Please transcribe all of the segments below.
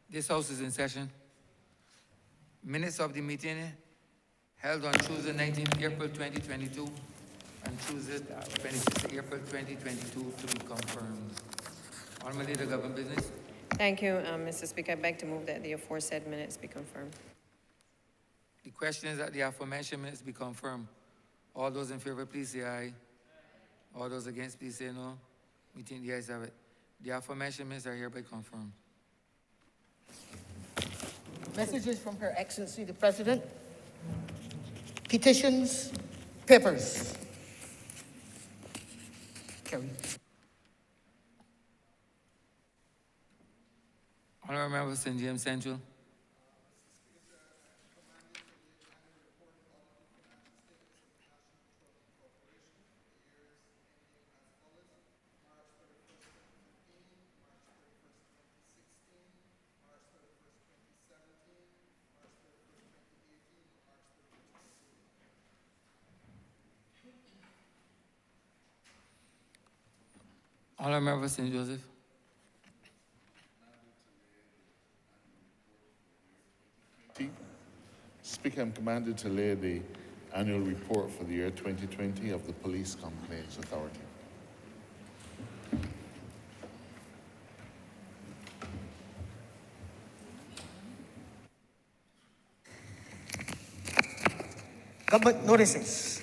This House is in session. Minutes of the meeting held on Tuesday, 19th April 2022 and Tuesday, 26th April 2022 to be confirmed. Honourable Leader, Government Business. Thank you, Mr. Speaker. I beg to move that the aforesaid minutes be confirmed. The question is that the aforementioned minutes be confirmed. All those in favor, please say aye. All those against, please say no. We think the ayes have it. The aforementioned minutes are hereby confirmed. Messages from Her Excellency the President. Petitions, papers. Carry. Honourable Member for St. James Central. Honourable Member for St. Joseph. Speaker, I'm commanded to lay the annual report for the year 2020 of the Police Complaints Authority. Government notices.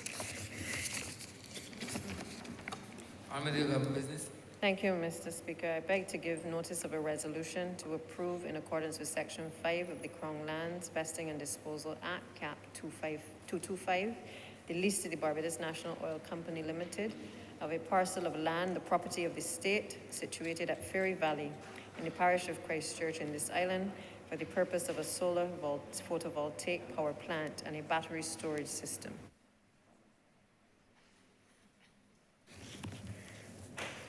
Honourable Leader, Government Business. Thank you, Mr. Speaker. I beg to give notice of a resolution to approve, in accordance with Section 5 of the Crown Lands Vesting and Disposal Act, Cap 225, the lease to the Barbados National Oil Company Limited of a parcel of land, the property of the state, situated at Ferry Valley in the parish of Christchurch in this island, for the purpose of a solar photovoltaic power plant and a battery storage system.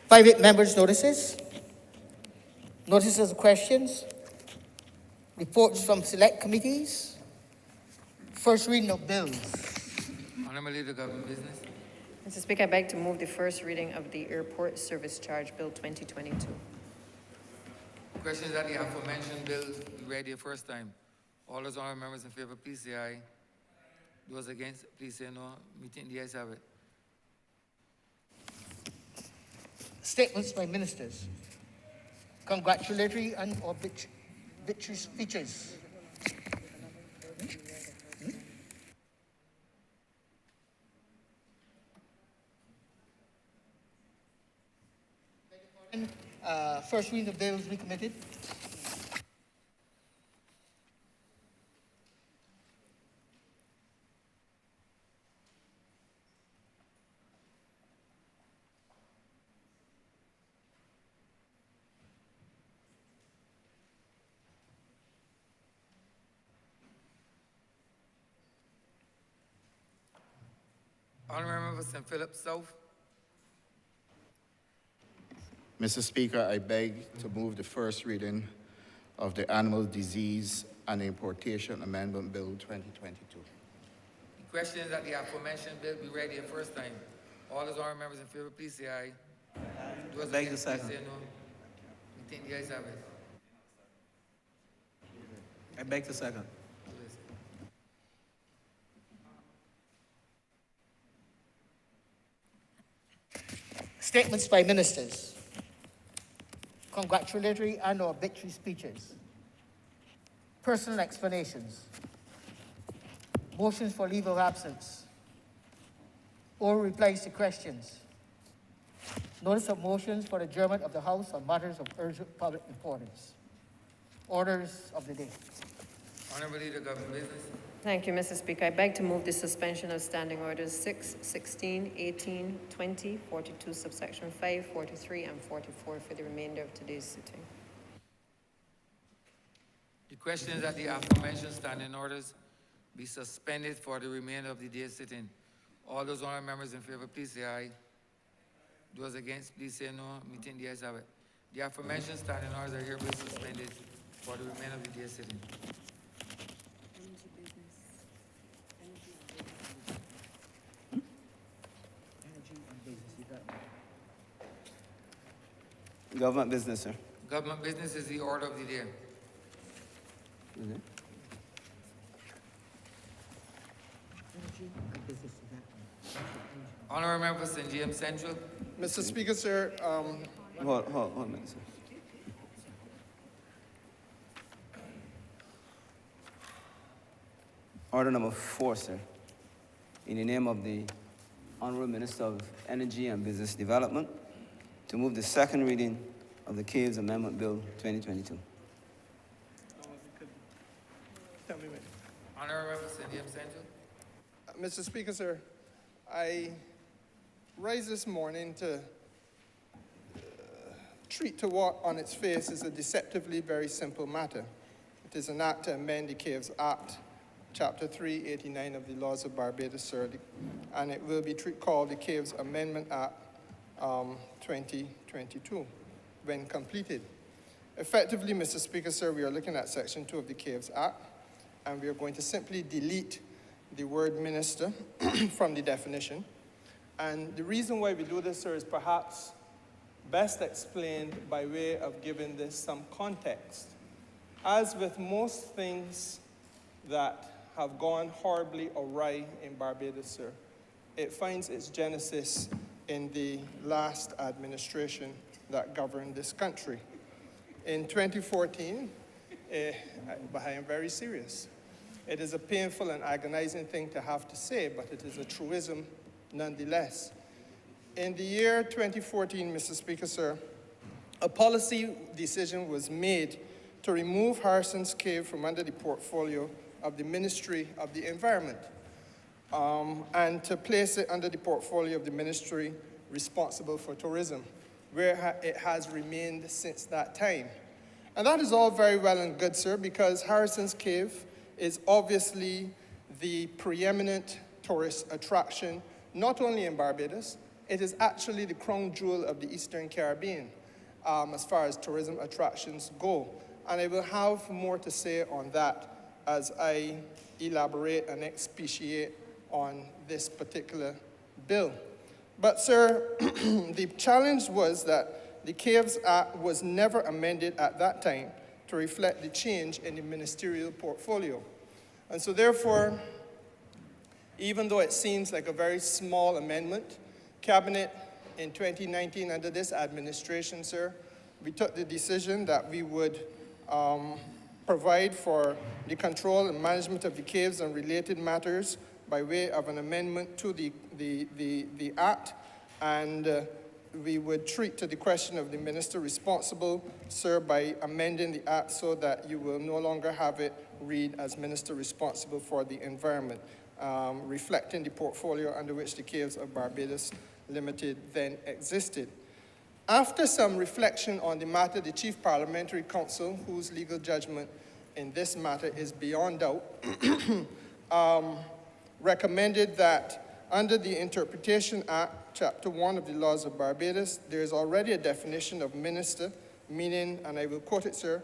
Private members' notices. Notices of questions. Reports from select committees. First reading of bills. Honourable Leader, Government Business. Mr. Speaker, I beg to move the first reading of the Airport Service Charge Bill 2022. Question is that the aforementioned bill be read the first time. All those honourable members in favour, please say aye. Those against, please say no. We think the ayes have it. Statements by ministers. Congratulatory and obituary speeches. First reading of bills recommitted. Honourable Member for St. Philip South. Mr. Speaker, I beg to move the first reading of the Animal Disease and Importation Amendment Bill 2022. The question is that the aforementioned bill be read the first time. All those honourable members in favour, please say aye. Those Beg against, the please second. say no. We think the ayes have it. I beg to second. Statements by ministers. Congratulatory and obituary speeches. Personal explanations. Motions for leave of absence. Oral replies to questions. Notice of motions for adjournment of the House on matters of urgent public importance. Orders of the day. Honourable Leader, Government Business. Thank you, Mr. Speaker. I beg to move the suspension of standing orders 6, 16, 18, 20, 42, subsection 5, 43, and 44 for the remainder of today's sitting. The question is that the aforementioned standing orders be suspended for the remainder of the day's sitting. All those honourable members in favour, please say aye. Those against, please say no. We think the ayes have it. The aforementioned standing orders are hereby suspended for the remainder of the day's sitting. Government business, sir. Government business is the order of the day. Honourable member for St. James Central. Mr. Speaker, sir, Hold a minute, sir. Order number 4, sir. In the name of the Honourable Minister of Energy and Business Development, to move the second reading of the Caves Amendment Bill 2022. Honourable member for St. James Central. Mr. Speaker, sir, I rise this morning to treat to what on its face is a deceptively very simple matter. It is an act to amend the Caves Act, Chapter 389 of the Laws of Barbados, sir, and it will be called the Caves Amendment Act 2022 when completed. Effectively, Mr. Speaker, sir, we are looking at Section 2 of the Caves Act, and we are going to simply delete the word minister from the definition. And the reason why we do this, sir, is perhaps best explained by way of giving this some context. As with most things that have gone horribly awry in Barbados, sir, it finds its genesis in the last administration that governed this country. In 2014, but I am very serious. It is a painful and agonizing thing to have to say, but it is a truism nonetheless. In the year 2014, Mr. Speaker, sir, a policy decision was made to remove Harrison's Cave from under the portfolio of the Ministry of the Environment and to place it under the portfolio of the ministry responsible for tourism, where it has remained since that time. And that is all very well and good, sir, because Harrison's Cave is obviously the preeminent tourist attraction, not only in Barbados, it is actually the crown jewel of the Eastern Caribbean as far as tourism attractions go. And I will have more to say on that as I elaborate and expatiate on this particular bill. But, sir, the challenge was that the Caves Act was never amended at that time to reflect the change in the ministerial portfolio. And so, therefore, even though it seems like a very small amendment, Cabinet in 2019 under this administration, sir, we took the decision that we would provide for the control and management of the caves and related matters by way of an amendment to the Act, and we would treat to the question of the minister responsible, sir, by amending the Act so that you will no longer have it read as minister responsible for the environment, reflecting the portfolio under which the Caves of Barbados Limited then existed. After some reflection on the matter, the Chief Parliamentary Counsel, whose legal judgment in this matter is beyond doubt, recommended that under the Interpretation Act, Chapter 1 of the Laws of Barbados, there is already a definition of minister, meaning, and I will quote it, sir,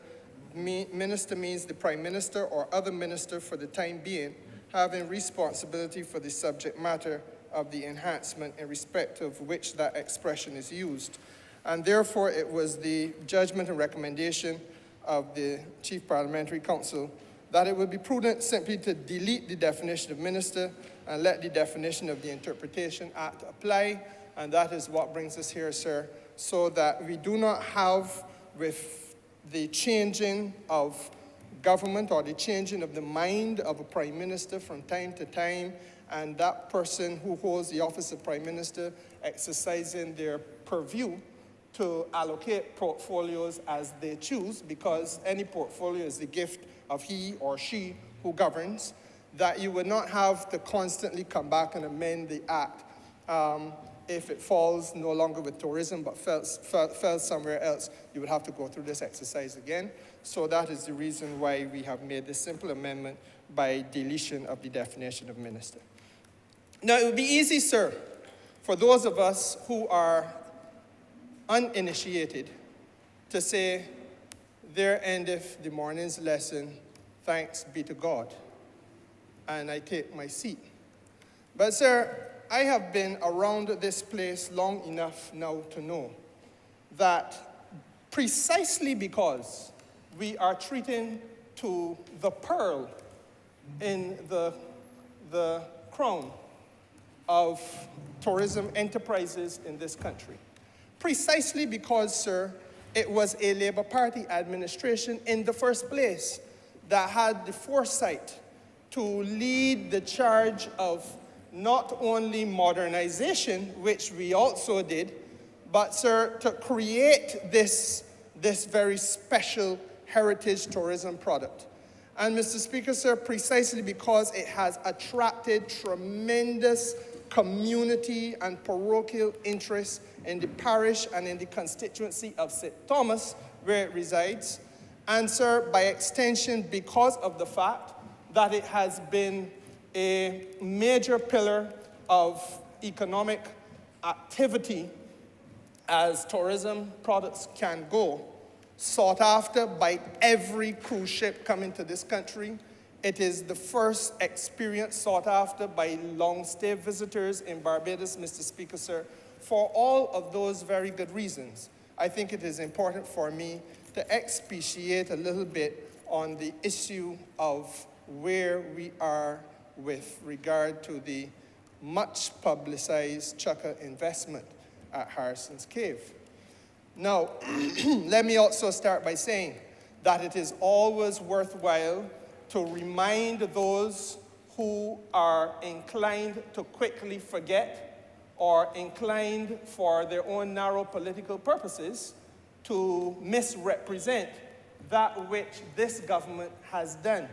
minister means the Prime Minister or other minister for the time being, having responsibility for the subject matter of the enhancement in respect of which that expression is used. And therefore, it was the judgment and recommendation of the Chief Parliamentary Counsel that it would be prudent simply to delete the definition of minister and let the definition of the Interpretation Act apply. And that is what brings us here, sir, so that we do not have, with the changing of government or the changing of the mind of a prime minister from time to time, and that person who holds the office of prime minister exercising their purview to allocate portfolios as they choose, because any portfolio is the gift of he or she who governs, that you would not have to constantly come back and amend the Act if it falls no longer with tourism but fell somewhere else. You would have to go through this exercise again. So that is the reason why we have made this simple amendment by deletion of the definition of minister. Now, it would be easy, sir, for those of us who are uninitiated to say, there endeth the morning's lesson, thanks be to God, and I take my seat. But, sir, I have been around this place long enough now to know that precisely because we are treating to the pearl in the crown of tourism enterprises in this country. Precisely because, sir, it was a Labour Party administration in the first place that had the foresight to lead the charge of not only modernization, which we also did, but, sir, to create this very special heritage tourism product. And, Mr. Speaker, sir, precisely because it has attracted tremendous community and parochial interest in the parish and in the constituency of St. Thomas, where it resides, and, sir, by extension, because of the fact that it has been a major pillar of economic activity as tourism products can go, sought after by every cruise ship coming to this country. It is the first experience sought after by long-stay visitors in Barbados, Mr. Speaker, sir. For all of those very good reasons, I think it is important for me to expatiate a little bit on the issue of where we are with regard to the much publicized Chukka investment at Harrison's Cave. Now, let me also start by saying that it is always worthwhile to remind those who are inclined to quickly forget or inclined for their own narrow political purposes to misrepresent that which this government has done.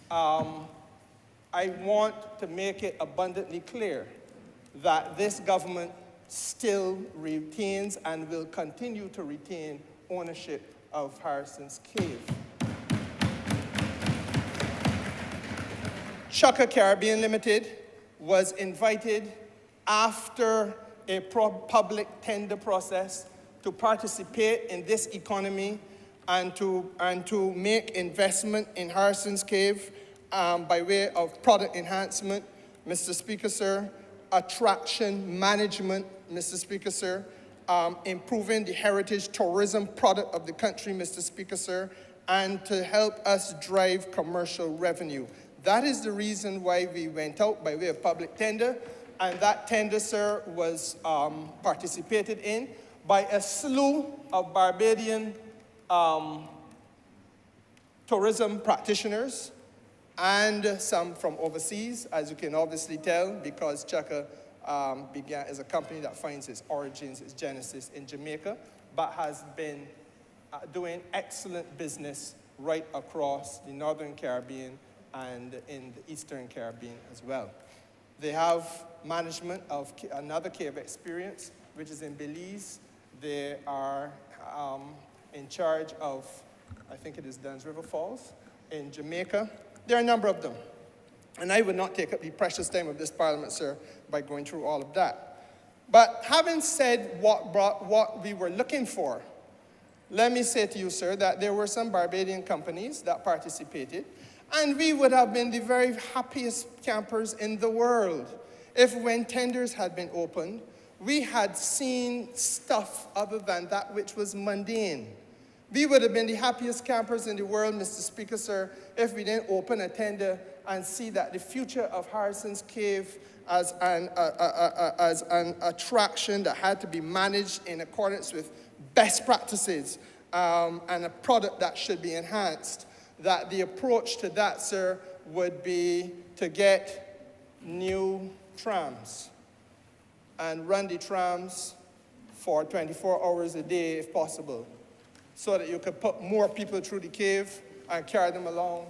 I want to make it abundantly clear that this government still retains and will continue to retain ownership of Harrison's Cave. Chukka Caribbean Limited was invited after a public tender process to participate in this economy and to make investment in Harrison's Cave by way of product enhancement, Mr. Speaker, sir, attraction management, Mr. Speaker, sir, improving the heritage tourism product of the country, Mr. Speaker, sir, and to help us drive commercial revenue. That is the reason why we went out by way of public tender, and that tender, sir, was participated in by a slew of Barbadian tourism practitioners and some from overseas, as you can obviously tell, because Chukka began as a company that finds its origins, its genesis in Jamaica, but has been doing excellent business right across the Northern Caribbean and in the Eastern Caribbean as well. They have management of another cave experience, which is in Belize. They are in charge of, I think it is Dunn's River Falls in Jamaica. There are a number of them. And I would not take up the precious time of this Parliament, sir, by going through all of that. But having said what we were looking for, let me say to you, sir, that there were some Barbadian companies that participated, and we would have been the very happiest campers in the world if, when tenders had been opened, we had seen stuff other than that which was mundane. We would have been the happiest campers in the world, Mr. Speaker, sir, if we didn't open a tender and see that the future of Harrison's Cave as an attraction that had to be managed in accordance with best practices and a product that should be enhanced, that the approach to that, sir, would be to get new trams and run the trams for 24 hours a day if possible, so that you could put more people through the cave and carry them along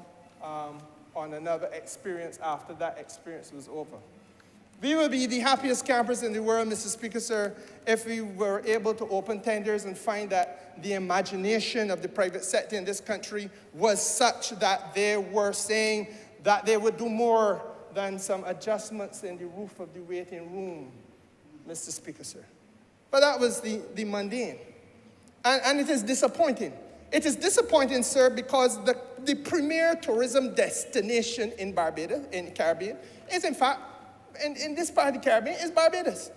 on another experience after that experience was over. We will be the happiest campers in the world, Mr. Speaker, sir, if we were able to open tenders and find that the imagination of the private sector in this country was such that they were saying that they would do more than some adjustments in the roof of the waiting room, Mr. Speaker, sir. But that was the mundane. And it is disappointing. It is disappointing, sir, because the premier tourism destination in Barbados, in the Caribbean, is in fact, in this part of the Caribbean, is Barbados.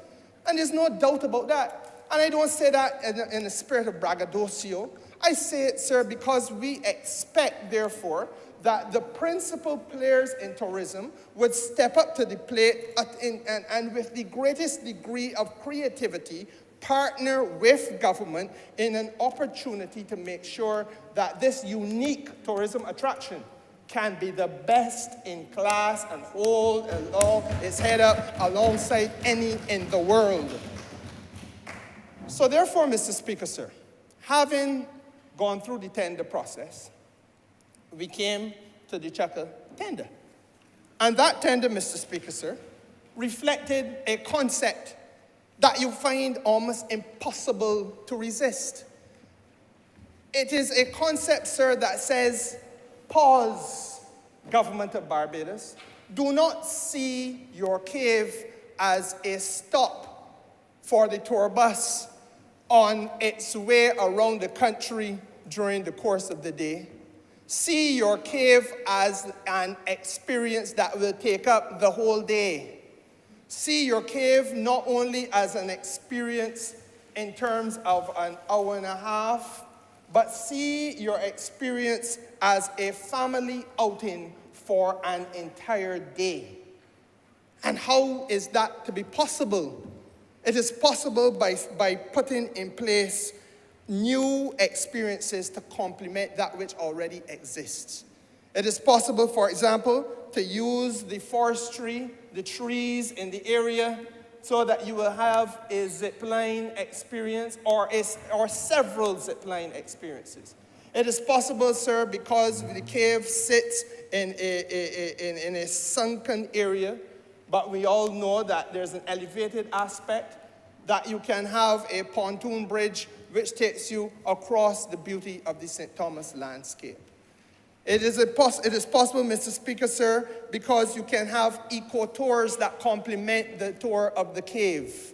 And there's no doubt about that. And I don't say that in a spirit of braggadocio. I say it, sir, because we expect, therefore, that the principal players in tourism would step up to the plate and with the greatest degree of creativity, partner with government in an opportunity to make sure that this unique tourism attraction can be the best in class and hold its head up alongside any in the world. So therefore, Mr. Speaker, sir, having gone through the tender process, we came to the Chukka tender. And that tender, Mr. Speaker, sir, reflected a concept that you find almost impossible to resist. It is a concept, sir, that says, pause, government of Barbados. Do not see your cave as a stop for the tour bus on its way around the country during the course of the day. See your cave as an experience that will take up the whole day. See your cave not only as an experience in terms of an hour and a half, but see your experience as a family outing for an entire day. And how is that to be possible? It is possible by putting in place new experiences to complement that which already exists. It is possible, for example, to use the forestry, the trees in the area, so that you will have a zipline experience or several zipline experiences. It is possible, sir, because the cave sits in a sunken area, but we all know that there's an elevated aspect, that you can have a pontoon bridge which takes you across the beauty of the St. Thomas landscape. It is possible, Mr. Speaker, sir, because you can have eco-tours that complement the tour of the cave.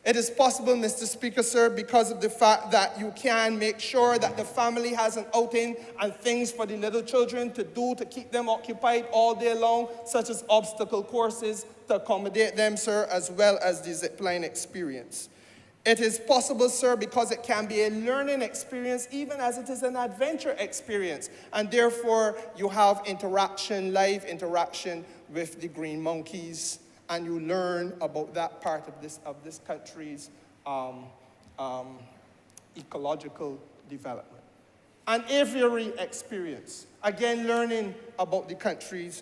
It is possible, Mr. Speaker, sir, because of the fact that you can make sure that the family has an outing and things for the little children to do to keep them occupied all day long, such as obstacle courses to accommodate them, sir, as well as the zipline experience. It is possible, sir, because it can be a learning experience even as it is an adventure experience. And therefore, you have interaction, live interaction with the green monkeys, and you learn about that part of this country's ecological development. An aviary experience, again, learning about the country's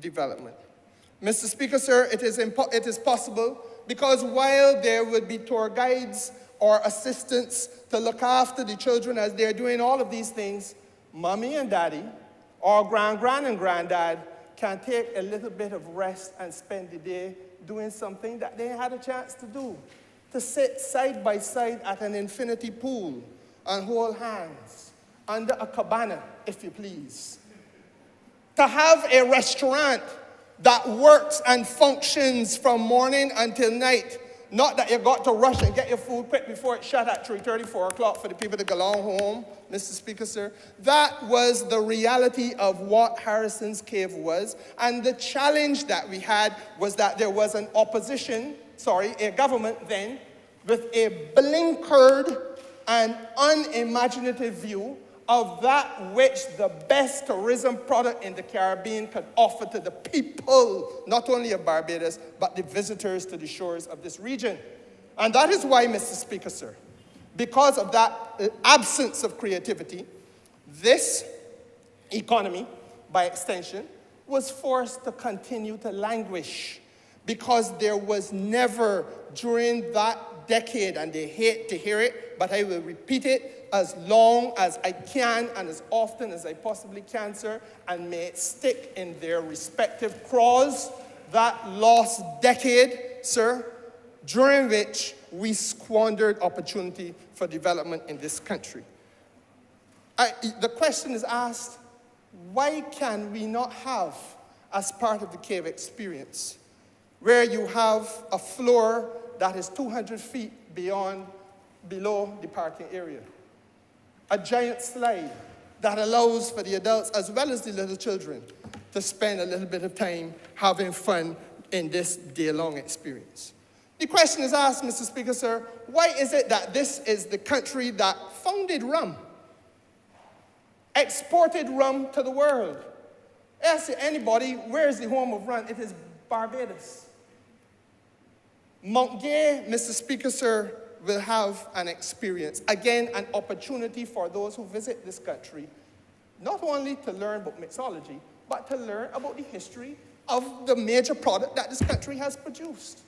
development. Mr. Speaker, sir, it is possible because while there would be tour guides or assistants to look after the children as they're doing all of these things, mommy and daddy or grand and granddad can take a little bit of rest and spend the day doing something that they had a chance to do. To sit side by side at an infinity pool and hold hands under a cabana, if you please. To have a restaurant that works and functions from morning until night. Not that you got to rush and get your food quick before it shut at 3:30, 4 o'clock for the people to go along home, Mr. Speaker, sir. That was the reality of what Harrison's Cave was. And the challenge that we had was that there was an a government then, with a blinkered and unimaginative view of that which the best tourism product in the Caribbean could offer to the people, not only of Barbados, but the visitors to the shores of this region. And that is why, Mr. Speaker, sir, because of that absence of creativity, this economy, by extension, was forced to continue to languish because there was never during that decade, and they hate to hear it, but I will repeat it as long as I can and as often as I possibly can, sir, and may it stick in their respective craws, that lost decade, sir, during which we squandered opportunity for development in this country. The question is asked, why can we not have, as part of the cave experience, where you have a floor that is 200 feet below the parking area? A giant slide that allows for the adults as well as the little children to spend a little bit of time having fun in this day-long experience. The question is asked, Mr. Speaker, sir, why is it that this is the country that founded rum? exported rum to the world. Ask anybody, where is the home of rum? It is Barbados. Mount Gay, Mr. Speaker, sir, will have an experience. Again, an opportunity for those who visit this country, not only to learn about mixology, but to learn about the history of the major product that this country has produced.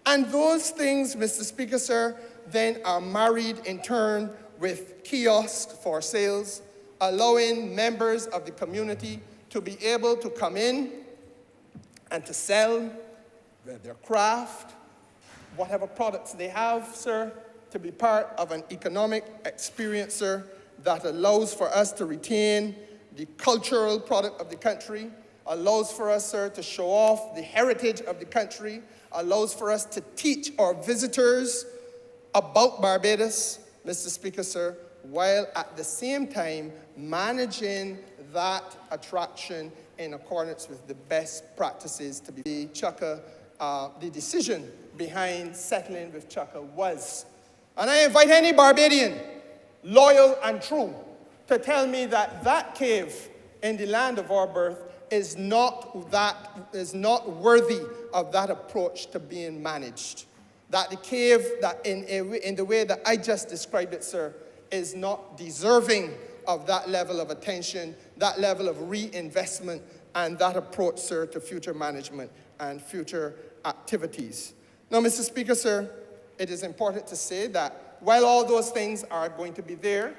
And those things, Mr. Speaker, sir, then are married in turn with kiosks for sales, allowing members of the community to be able to come in and to sell their craft, whatever products they have, sir, to be part of an economic experience, sir, that allows for us to retain the cultural product of the country, allows for us, sir, to show off the heritage of the country, allows for us to teach our visitors about Barbados, Mr. Speaker, sir, while at the same time managing that attraction in accordance with the best practices to be Chukka. The decision behind settling with Chukka was. And I invite any Barbadian, loyal and true, to tell me that that cave in the land of our birth is not worthy of that approach to being managed. That the cave, that in the way that I just described it, sir, is not deserving of that level of attention, that level of reinvestment, and that approach, sir, to future management and future activities. Now, Mr. Speaker, sir, it is important to say that while all those things are going to be there,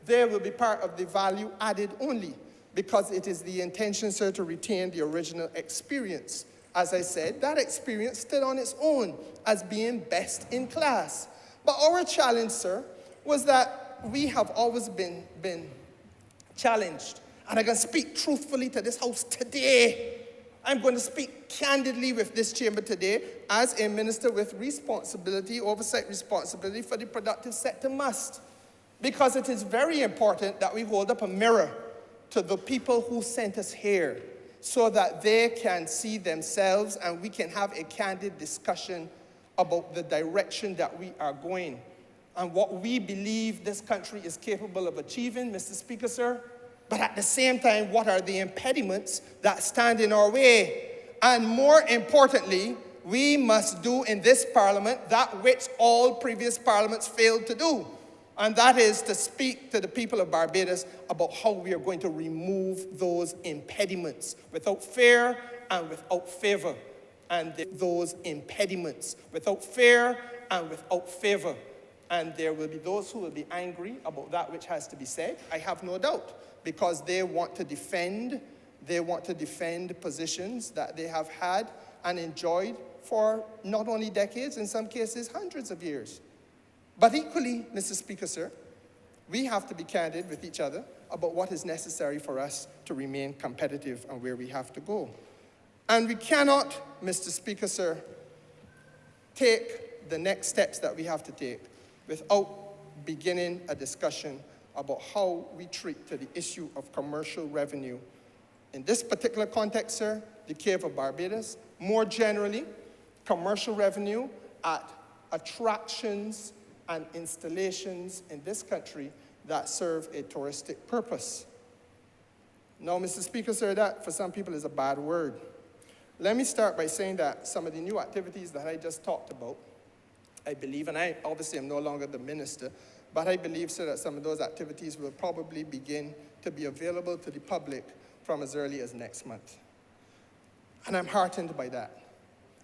they will be part of the value added only, because it is the intention, sir, to retain the original experience. As I said, that experience stood on its own as being best in class. But our challenge, sir, was that we have always been challenged. And I can speak truthfully to this house today. I'm going to speak candidly with this chamber today as a minister with responsibility, oversight responsibility for the productive sector must. Because it is very important that we hold up a mirror to the people who sent us here so that they can see themselves and we can have a candid discussion about the direction that we are going and what we believe this country is capable of achieving, Mr. Speaker, sir. But at the same time, what are the impediments that stand in our way? And more importantly, we must do in this parliament that which all previous parliaments failed to do. And that is to speak to the people of Barbados about how we are going to remove those impediments without fear and without favor. And those impediments without fear and without favor. And there will be those who will be angry about that which has to be said, I have no doubt, because they want to defend positions that they have had and enjoyed for not only decades, in some cases hundreds of years. But equally, Mr. Speaker, sir, we have to be candid with each other about what is necessary for us to remain competitive and where we have to go. And we cannot, Mr. Speaker, sir, take the next steps that we have to take without beginning a discussion about how we treat to the issue of commercial revenue. In this particular context, sir, the Cave of Barbados, more generally, commercial revenue at attractions and installations in this country that serve a touristic purpose. Now, Mr. Speaker, sir, that for some people is a bad word. Let me start by saying that some of the new activities that I just talked about, I believe, and I obviously am no longer the minister, but I believe, sir, that some of those activities will probably begin to be available to the public from as early as next month. And I'm heartened by that.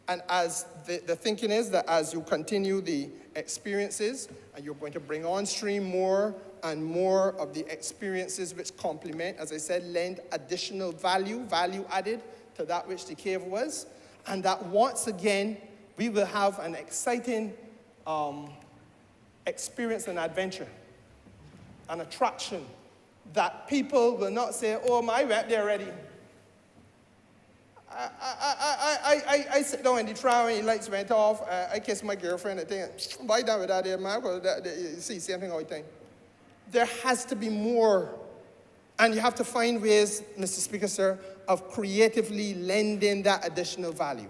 And as the thinking is that as you continue the experiences, and you're going to bring on stream more and more of the experiences which complement, as I said, lend additional value added to that which the cave was, and that once again, we will have an exciting experience and adventure, an attraction that people will not say, oh, I went there already. I sit down in the tram when the lights went off. I kissed my girlfriend. I think, why down with that there, man? Well, you see, same thing all the time. There has to be more. And you have to find ways, Mr. Speaker, sir, of creatively lending that additional value.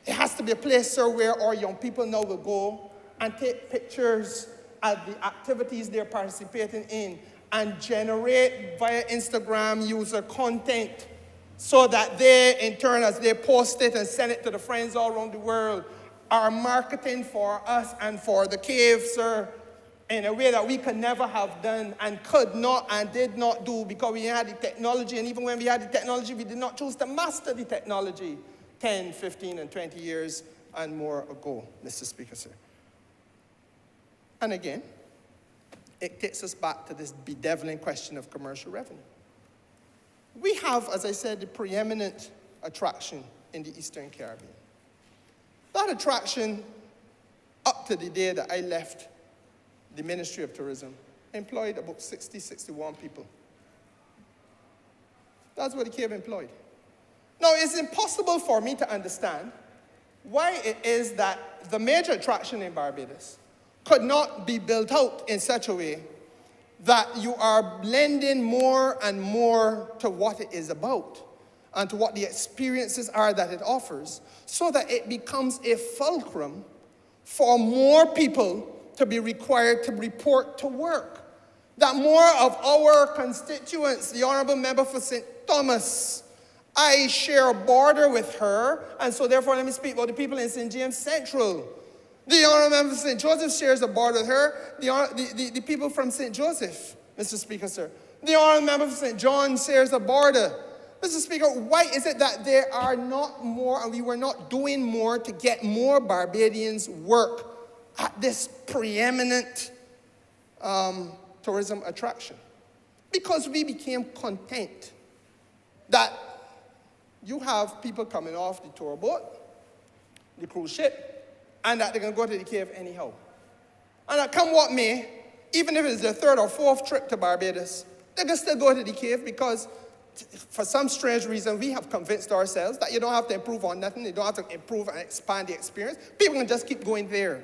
It has to be a place, sir, where our young people now will go and take pictures of the activities they're participating in and generate via Instagram user content so that they, in turn, as they post it and send it to the friends all around the world, are marketing for us and for the cave, sir, in a way that we could never have done and could not and did not do because we had the technology. And even when we had the technology, we did not choose to master the technology 10, 15, and 20 years and more ago, Mr. Speaker, sir. And again, it takes us back to this bedeviling question of commercial revenue. We have, as I said, the preeminent attraction in the Eastern Caribbean. That attraction, up to the day that I left the Ministry of Tourism, employed about 60, 61 people. That's what the Cape employed. Now, it's impossible for me to understand why it is that the major attraction in Barbados could not be built out in such a way that you are lending more and more to what it is about and to what the experiences are that it offers, so that it becomes a fulcrum for more people to be required to report to work. That more of our constituents, the Honourable Member for St. Thomas, I share a border with her, and so therefore let me speak about the people in St. James Central. The Honourable Member for St. Joseph shares a border with her, the people from St. Joseph, Mr. Speaker, sir. The Honourable Member for St. John shares a border. Mr. Speaker, why is it that there are not more, and we were not doing more to get more Barbadians work at this preeminent tourism attraction? Because we became content that you have people coming off the tour boat, the cruise ship, and that they're going to go to the Cave anyhow. And that come what may, even if it's their third or fourth trip to Barbados, they can still go to the Cave because for some strange reason, we have convinced ourselves that you don't have to improve on nothing, you don't have to improve and expand the experience. People can just keep going there.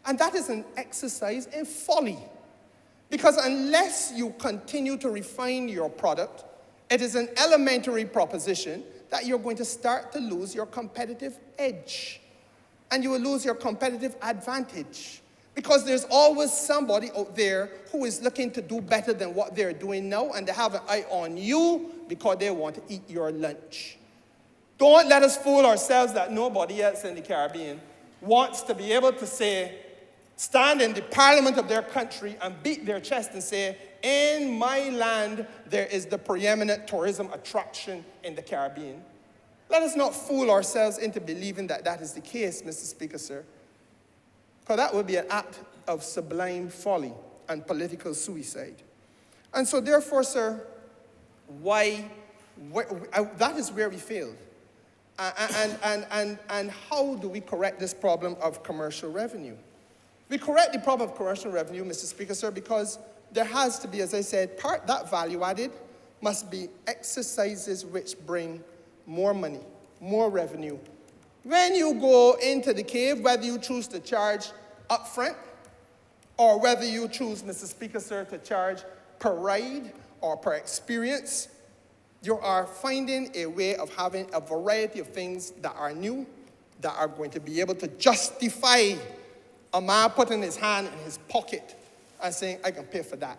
And that is an exercise in folly. Because unless you continue to refine your product, it is an elementary proposition that you're going to start to lose your competitive edge. And you will lose your competitive advantage. Because there's always somebody out there who is looking to do better than what they're doing now, and they have an eye on you because they want to eat your lunch. Don't let us fool ourselves that nobody else in the Caribbean wants to be able to say, stand in the parliament of their country and beat their chest and say, in my land, there is the preeminent tourism attraction in the Caribbean. Let us not fool ourselves into believing that that is the case, Mr. Speaker, sir. Because that would be an act of sublime folly and political suicide. And so therefore, sir, that is where we failed. And how do we correct this problem of commercial revenue? We correct the problem of commercial revenue, Mr. Speaker, sir, because there has to be, as I said, part that value added must be exercises which bring more money, more revenue. When you go into the Cave, whether you choose to charge upfront or whether you choose, Mr. Speaker, sir, to charge per ride or per experience, you are finding a way of having a variety of things that are new, that are going to be able to justify a man putting his hand in his pocket and saying, I can pay for that.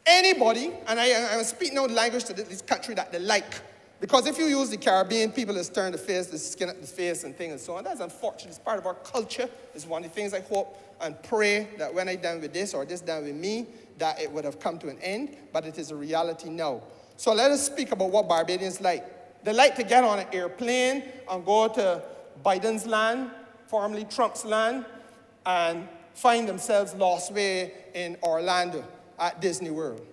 Anybody, and I'm speaking out language to this country that they like, because if you use the Caribbean, people just turn the face, the skin up the face and things and so on. That's unfortunate. It's part of our culture. It's one of the things I hope and pray that when I'm done with this or this done with me, that it would have come to an end, but it is a reality now. So let us speak about what Barbadians like. They like to get on an airplane and go to Biden's land, formerly Trump's land, and find themselves lost way in Orlando at Disney World.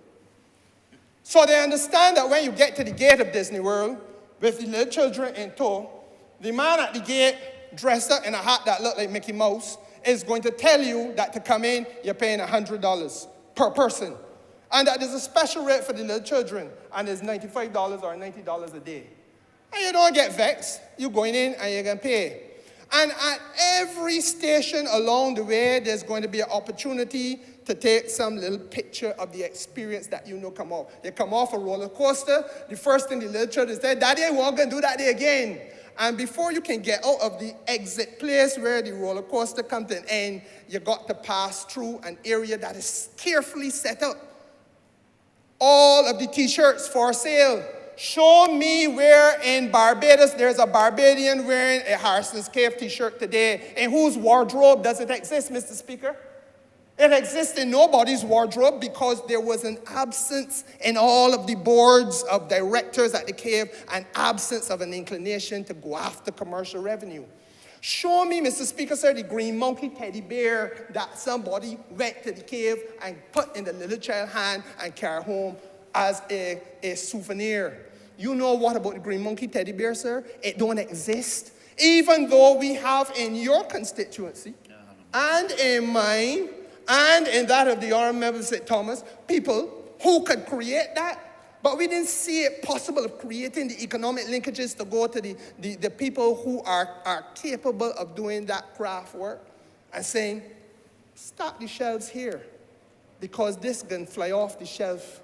So they understand that when you get to the gate of Disney World with the little children in tow, the man at the gate dressed up in a hat that looked like Mickey Mouse is going to tell you that to come in, you're paying $100 per person. And that there's a special rate for the little children, and it's $95 or $90 a day. And you don't get vexed. You're going in and you're going to pay. And at every station along the way, there's going to be an opportunity to take some little picture of the experience that you know come off. You come off a roller coaster, the first thing the little children say, Daddy, I want to do that day again. And before you can get out of the exit place where the roller coaster comes to an end, you got to pass through an area that is carefully set up. All of the t-shirts for sale. Show me where in Barbados there's a Barbadian wearing a Harrison's Cave t-shirt today. In whose wardrobe does it exist, Mr. Speaker? It exists in nobody's wardrobe because there was an absence in all of the boards of directors at the cave, an absence of an inclination to go after commercial revenue. Show me, Mr. Speaker, sir, the green monkey teddy bear that somebody went to the cave and put in the little child's hand and carried home as a souvenir. You know what about the green monkey teddy bear, sir? It don't exist. Even though we have in your constituency and in mine, and in that of the Honourable Member of St. Thomas, people who could create that, but we didn't see it possible of creating the economic linkages to go to the people who are capable of doing that craft work and saying, stock the shelves here because this can fly off the shelf.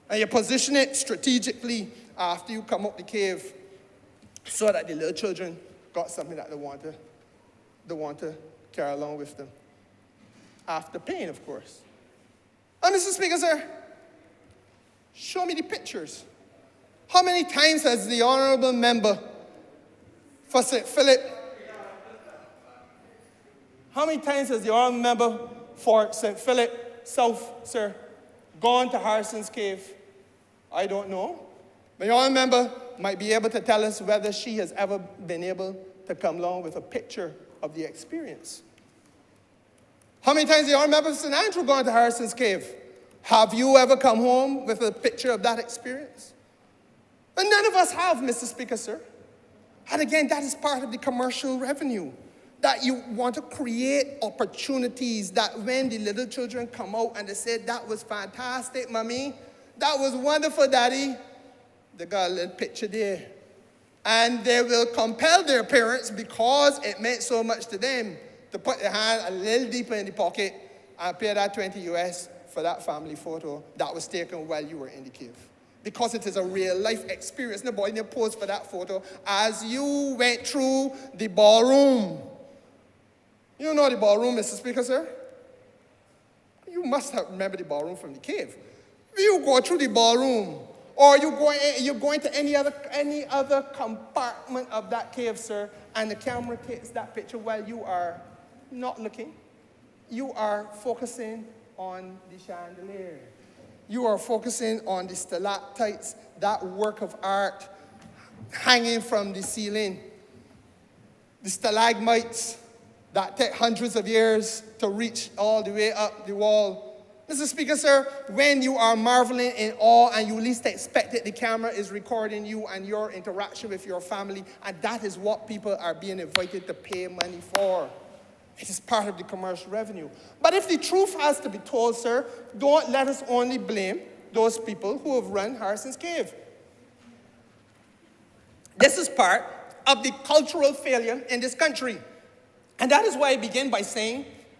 And you position it strategically after you come up the cave so that the little children got something that they want to carry along with them. After paying, of course. And Mr. Speaker, sir, show me the pictures. How many times has the Honourable Member for St. Philip, how many times has the Honourable Member for St. Philip South, sir, gone to Harrison's Cave? I don't know. But the Honourable Member might be able to tell us whether she has ever been able to come along with a picture of the experience. How many times the Honourable Member of St. Andrew gone to Harrison's Cave? Have you ever come home with a picture of that experience? And none of us have, Mr. Speaker, sir. And again, that is part of the commercial revenue. That you want to create opportunities that when the little children come out and they say, that was fantastic, mommy. That was wonderful, daddy. They got a little picture there. And they will compel their parents because it meant so much to them to put their hand a little deeper in the pocket and pay that 20 US for that family photo that was taken while you were in the cave. Because it is a real life experience. Nobody didn't pose for that photo as you went through the ballroom. You know the ballroom, Mr. Speaker, sir? You must have remembered the ballroom from the cave. You go through the ballroom, or you're going to any other compartment of that cave, sir, and the camera takes that picture while you are not looking. You are focusing on the chandelier. You are focusing on the stalactites, that work of art hanging from the ceiling. The stalagmites that take hundreds of years to reach all the way up the wall. Mr. Speaker, sir, when you are marveling in awe and you least expect it, the camera is recording you and your interaction with your family, and that is what people are being invited to pay money for. It is part of the commercial revenue. But if the truth has to be told, sir, don't let us only blame those people who have run Harrison's Cave. This is part of the cultural failure in this country. And that is why I begin by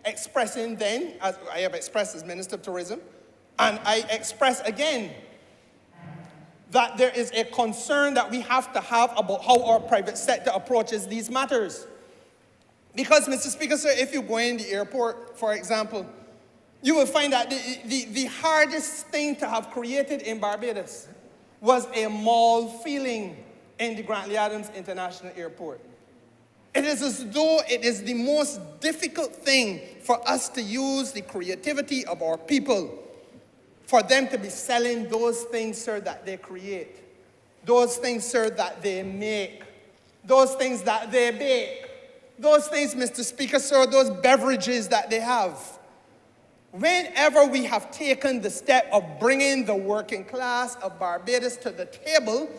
expressing then, as I have expressed as Minister of Tourism, and I express again that there is a concern that we have to have about how our private sector approaches these matters. Because, Mr. Speaker, sir, if you go in the airport, for example, you will find that the hardest thing to have created in Barbados was a mall feeling in the Grantley Adams International Airport. It is as though it is the most difficult thing for us to use the creativity of our people, for them to be selling those things, sir, that they create, those things, sir, that they make, those things that they bake, those things, Mr. Speaker, sir, those beverages that they have. Whenever we have taken the step of bringing the working class of Barbados to the table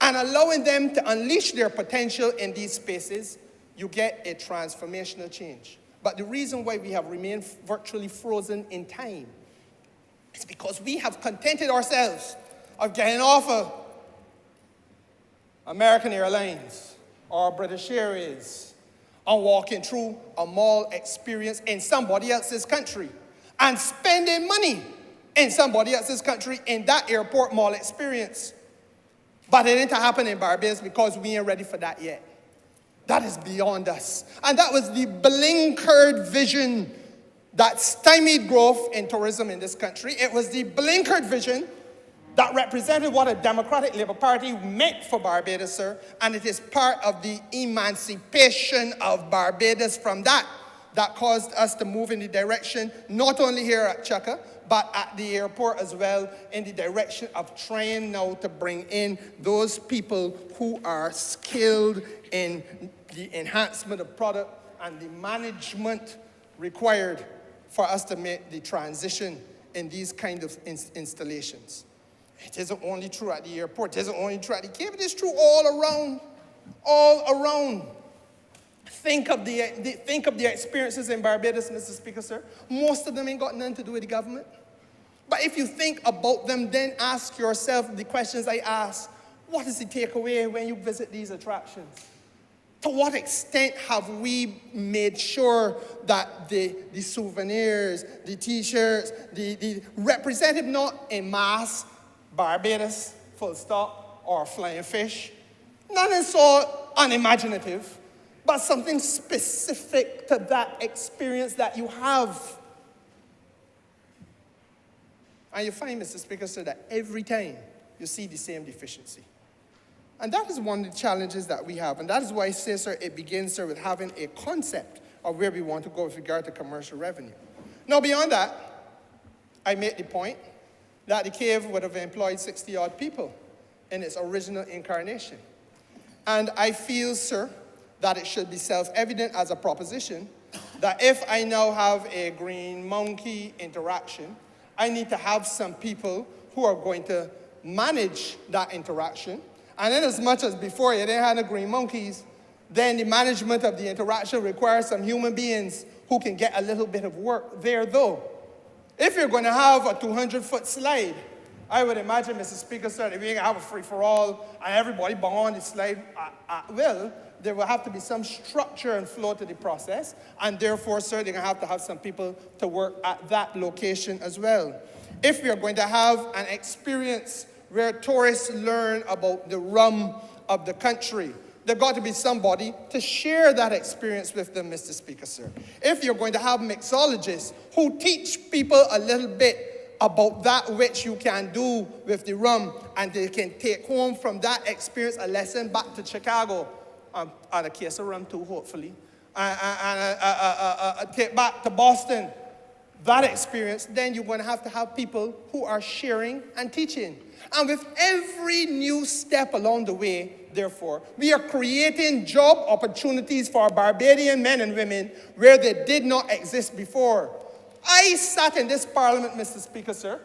and allowing them to unleash their potential in these spaces, you get a transformational change. But the reason why we have remained virtually frozen in time is because we have contented ourselves of getting off of American Airlines or British Airways and walking through a mall experience in somebody else's country and spending money in somebody else's country in that airport mall experience. But it ain't happen in Barbados because we ain't ready for that yet. That is beyond us. And that was the blinkered vision that stymied growth in tourism in this country. It was the blinkered vision that represented what a Democratic Labour Party meant for Barbados, sir. And it is part of the emancipation of Barbados from that caused us to move in the direction, not only here at Chukka, but at the airport as well, in the direction of trying now to bring in those people who are skilled in the enhancement of product and the management required for us to make the transition in these kind of installations. It isn't only true at the airport, it isn't only true at the cave, it is true all around, all around. Think of the experiences in Barbados, Mr. Speaker, sir. Most of them ain't got nothing to do with the government. But if you think about them, then ask yourself the questions I asked. What is the takeaway when you visit these attractions? To what extent have we made sure that the souvenirs, the t-shirts, the representative not in mass, Barbados, full stop, or flying fish, nothing so unimaginative, but something specific to that experience that you have. And you find, Mr. Speaker, sir, that every time you see the same deficiency. And that is one of the challenges that we have. And that is why I say, sir, it begins, sir, with having a concept of where we want to go with regard to commercial revenue. Now, beyond that, I make the point that the cave would have employed 60-odd people in its original incarnation. And I feel, sir, that it should be self-evident as a proposition that if I now have a green monkey interaction, I need to have some people who are going to manage that interaction. And in as much as before you didn't have the green monkeys, then the management of the interaction requires some human beings who can get a little bit of work there though. If you're going to have a 200-foot slide, I would imagine, Mr. Speaker, sir, if you're going to have a free-for-all and everybody bang on the slide at will, there will have to be some structure and flow to the process, and therefore, sir, they're going to have some people to work at that location as well. If we are going to have an experience where tourists learn about the rum of the country, there's got to be somebody to share that experience with them, Mr. Speaker, sir. If you're going to have mixologists who teach people a little bit about that which you can do with the rum, and they can take home from that experience a lesson back to Chicago, and a case of rum too, hopefully, and take back to Boston, that experience, then you're going to have people who are sharing and teaching. And with every new step along the way, therefore, we are creating job opportunities for Barbadian men and women where they did not exist before. I sat in this parliament, Mr. Speaker, sir,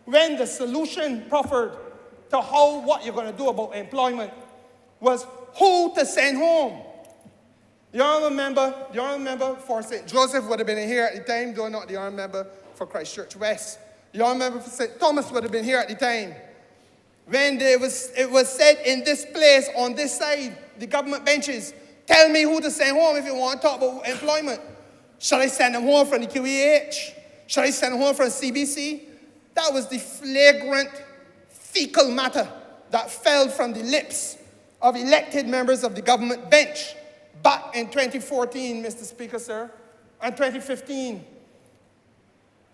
when the solution proffered to what you're going to do about employment was who to send home. The honourable member for St. Joseph would have been here at the time, though not the honourable member for Christchurch West. The honourable member for St. Thomas would have been here at the time. When it was said in this place, on this side, the government benches, tell me who to send home if you want to talk about employment. Shall I send them home from the QEH? Shall I send them home from CBC? That was the flagrant fecal matter that fell from the lips of elected members of the government bench back in 2014, Mr. Speaker, sir, and 2015.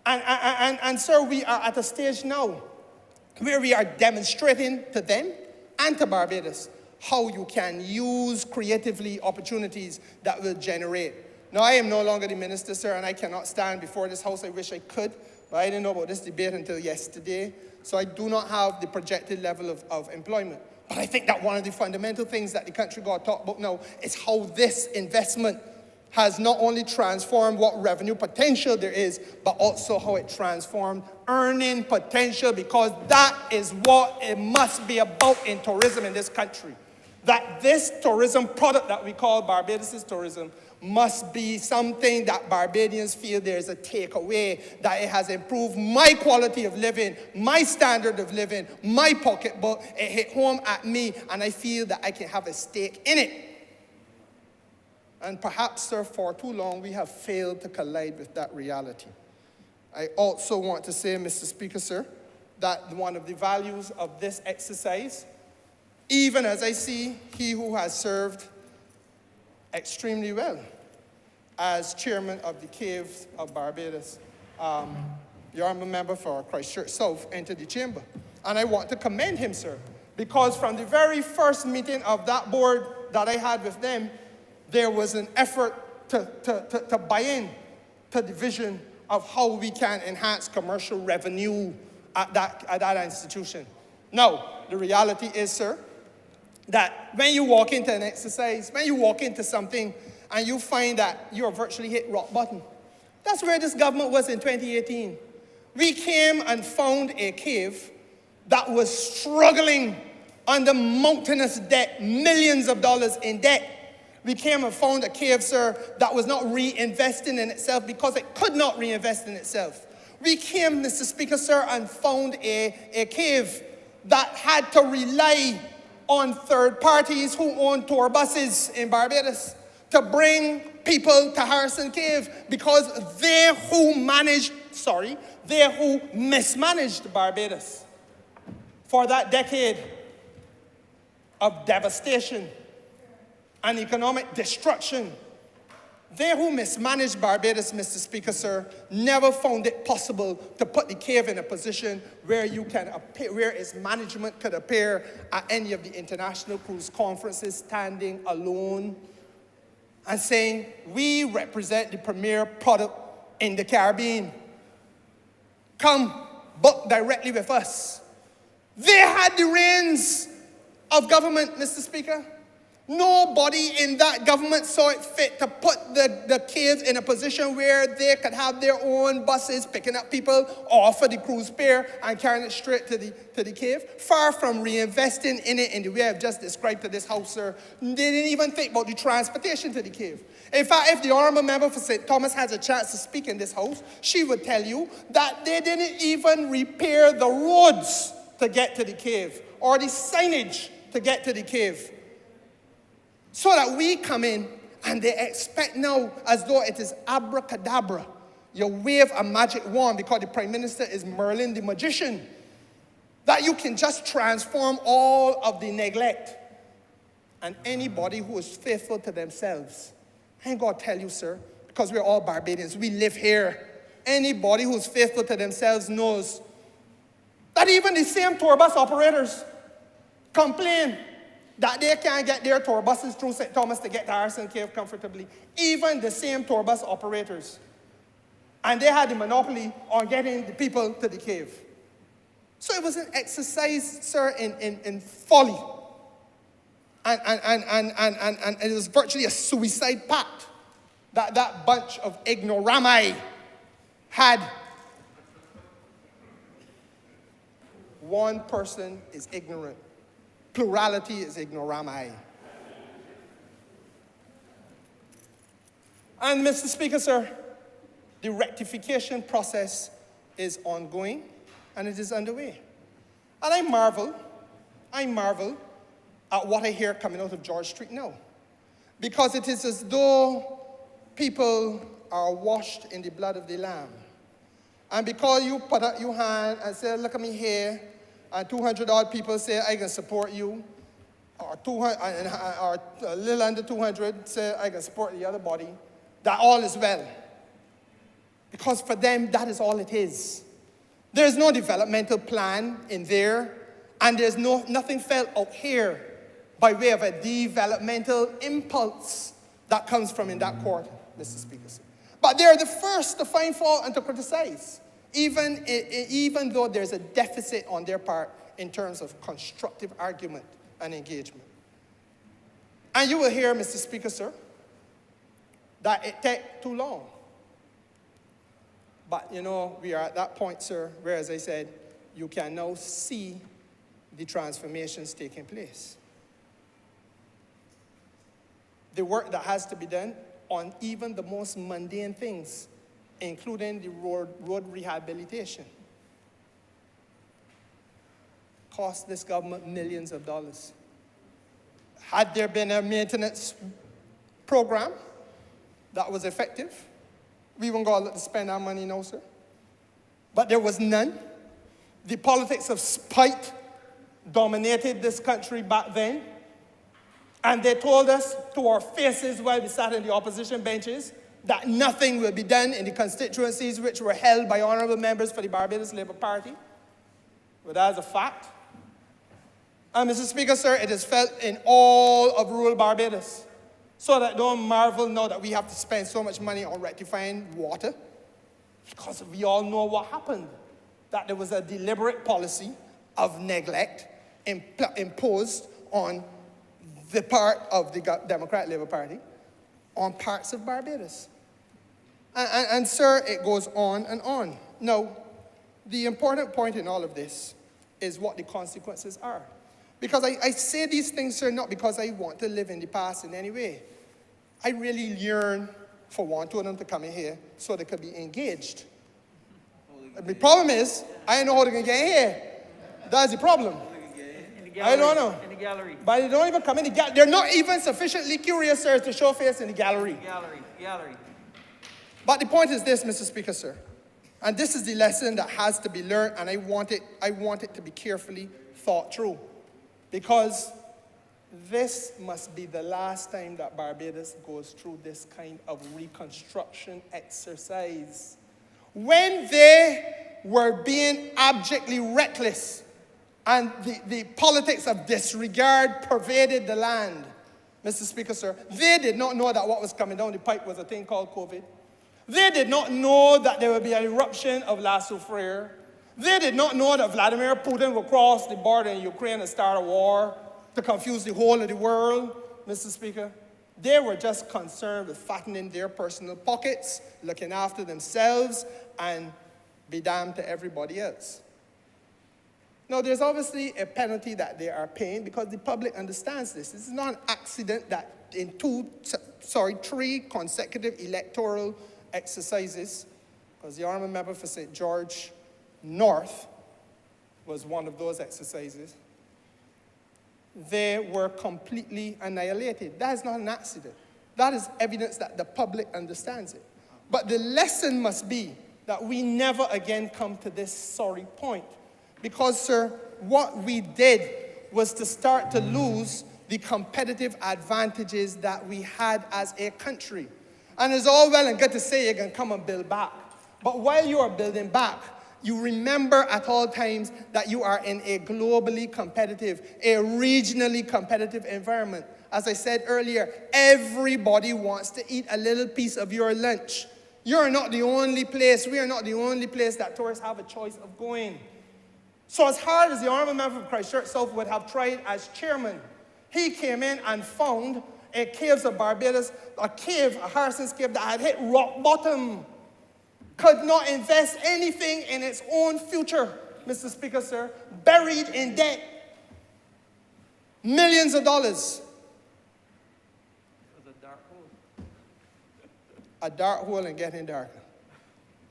And sir, we are at a stage now where we are demonstrating to them and to Barbados how you can use creatively opportunities that will generate. Now, I am no longer the minister, sir, and I cannot stand before this house. I wish I could, but I didn't know about this debate until yesterday. So I do not have the projected level of employment. But I think that one of the fundamental things that the country got to talk about now is how this investment has not only transformed what revenue potential there is, but also how it transformed earning potential, because that is what it must be about in tourism in this country. That this tourism product that we call Barbados' tourism must be something that Barbadians feel there's a takeaway, that it has improved my quality of living, my standard of living, my pocketbook. It hit home at me, and I feel that I can have a stake in it. And perhaps, sir, for too long, we have failed to collide with that reality. I also want to say, Mr. Speaker, sir, that one of the values of this exercise even as I see he who has served extremely well as chairman of the Caves of Barbados. The honourable member for Christchurch South entered the chamber. And I want to commend him, sir, because from the very first meeting of that board that I had with them, there was an effort to buy in to the vision of how we can enhance commercial revenue at that institution. Now, the reality is, sir, that when you walk into an exercise, when you walk into something and you find that you're virtually hit rock bottom, that's where this government was in 2018. We came and found a cave that was struggling under mountainous debt, millions of dollars in debt. We came and found a cave, sir, that was not reinvesting in itself because it could not reinvest in itself. We came, Mr. Speaker, sir, and found a cave that had to rely on third parties who own tour buses in Barbados to bring people to Harrison Cave because they who mismanaged Barbados for that decade of devastation and economic destruction. They who mismanaged Barbados, Mr. Speaker, sir, never found it possible to put the cave in a position where where its management could appear at any of the international cruise conferences standing alone and saying, we represent the premier product in the Caribbean. Come, book directly with us. They had the reins of government, Mr. Speaker. Nobody in that government saw it fit to put the caves in a position where they could have their own buses picking up people off of the cruise pier and carrying it straight to the cave. Far from reinvesting in it in the way I've just described to this house, sir, they didn't even think about the transportation to the cave. In fact, if the honourable member for St. Thomas has a chance to speak in this house, she would tell you that they didn't even repair the roads to get to the cave or the signage to get to the cave. So that we come in and they expect now, as though it is abracadabra, you wave a magic wand because the Prime Minister is Merlin the magician, that you can just transform all of the neglect. And anybody who is faithful to themselves, I ain't gonna tell you, sir, because we're all Barbadians, we live here. Anybody who's faithful to themselves knows that even the same tour bus operators complain that they can't get their tour buses through St. Thomas to get to Harrison Cave comfortably. Even the same tour bus operators. And they had the monopoly on getting the people to the cave. So it was an exercise, sir, in folly. And it was virtually a suicide pact that bunch of ignoramai had. One person is ignorant. Plurality is ignoramai. And Mr. Speaker, sir, the rectification process is ongoing and it is underway. And I marvel at what I hear coming out of George Street now. Because it is as though people are washed in the blood of the Lamb. And because you put up your hand and say, look at me here, and 200 odd people say, I can support you, or a little under 200 say, I can support the other body, that all is well. Because for them, that is all it is. There's no developmental plan in there, and there's nothing felt out here by way of a developmental impulse that comes from in that court, Mr. Speaker. But they're the first to find fault and to criticize, even though there's a deficit on their part in terms of constructive argument and engagement. And you will hear, Mr. Speaker, sir, that it takes too long. But, you know, we are at that point, sir, where, as I said, you can now see the transformations taking place. The work that has to be done on even the most mundane things, including the road rehabilitation, cost this government millions of dollars. Had there been a maintenance program that was effective, we won't go out to spend our money now, sir. But there was none. The politics of spite dominated this country back then. And they told us to our faces while we sat in the opposition benches that nothing will be done in the constituencies which were held by honourable members for the Barbados Labour Party. But that is a fact. And Mr. Speaker, sir, it is felt in all of rural Barbados. So that don't marvel now that we have to spend so much money on rectifying water. Because we all know what happened. That there was a deliberate policy of neglect imposed on the part of the Democratic Labour Party on parts of Barbados. And sir, it goes on and on. Now, the important point in all of this is what the consequences are. Because I say these things, sir, not because I want to live in the past in any way. I really yearn for one, two of them to come in here so they could be engaged. The problem is, I don't know how they can get here. That's the problem. I don't know. In the gallery. But they don't even come in the gallery. They're not even sufficiently curious, sir, to show face in the gallery. Gallery. But the point is this, Mr. Speaker, sir. And this is the lesson that has to be learned, and I want it to be carefully thought through. Because this must be the last time that Barbados goes through this kind of reconstruction exercise. When they were being abjectly reckless and the politics of disregard pervaded the land, Mr. Speaker, sir, they did not know that what was coming down the pipe was a thing called COVID. They did not know that there would be an eruption of La Soufrière. They did not know that Vladimir Putin would cross the border in Ukraine and start a war to confuse the whole of the world, Mr. Speaker. They were just concerned with fattening their personal pockets, looking after themselves, and be damned to everybody else. Now, there's obviously a penalty that they are paying because the public understands this. This is not an accident that in 3 consecutive electoral exercises, because the honourable member for St. George North was one of those exercises, they were completely annihilated. That is not an accident. That is evidence that the public understands it. But the lesson must be that we never again come to this sorry point. Because, sir, what we did was to start to lose the competitive advantages that we had as a country. And it's all well and good to say you can come and build back. But while you are building back, you remember at all times that you are in a globally competitive, a regionally competitive environment. As I said earlier, everybody wants to eat a little piece of your lunch. You're not the only place, we are not the only place that tourists have a choice of going. So as hard as the honourable member for Christchurch South would have tried as chairman, he came in and found a Caves of Barbados, a Harrison's Cave that had hit rock bottom. Could not invest anything in its own future, Mr. Speaker, sir, buried in debt. Millions of dollars. It was a dark hole. A dark hole and getting darker.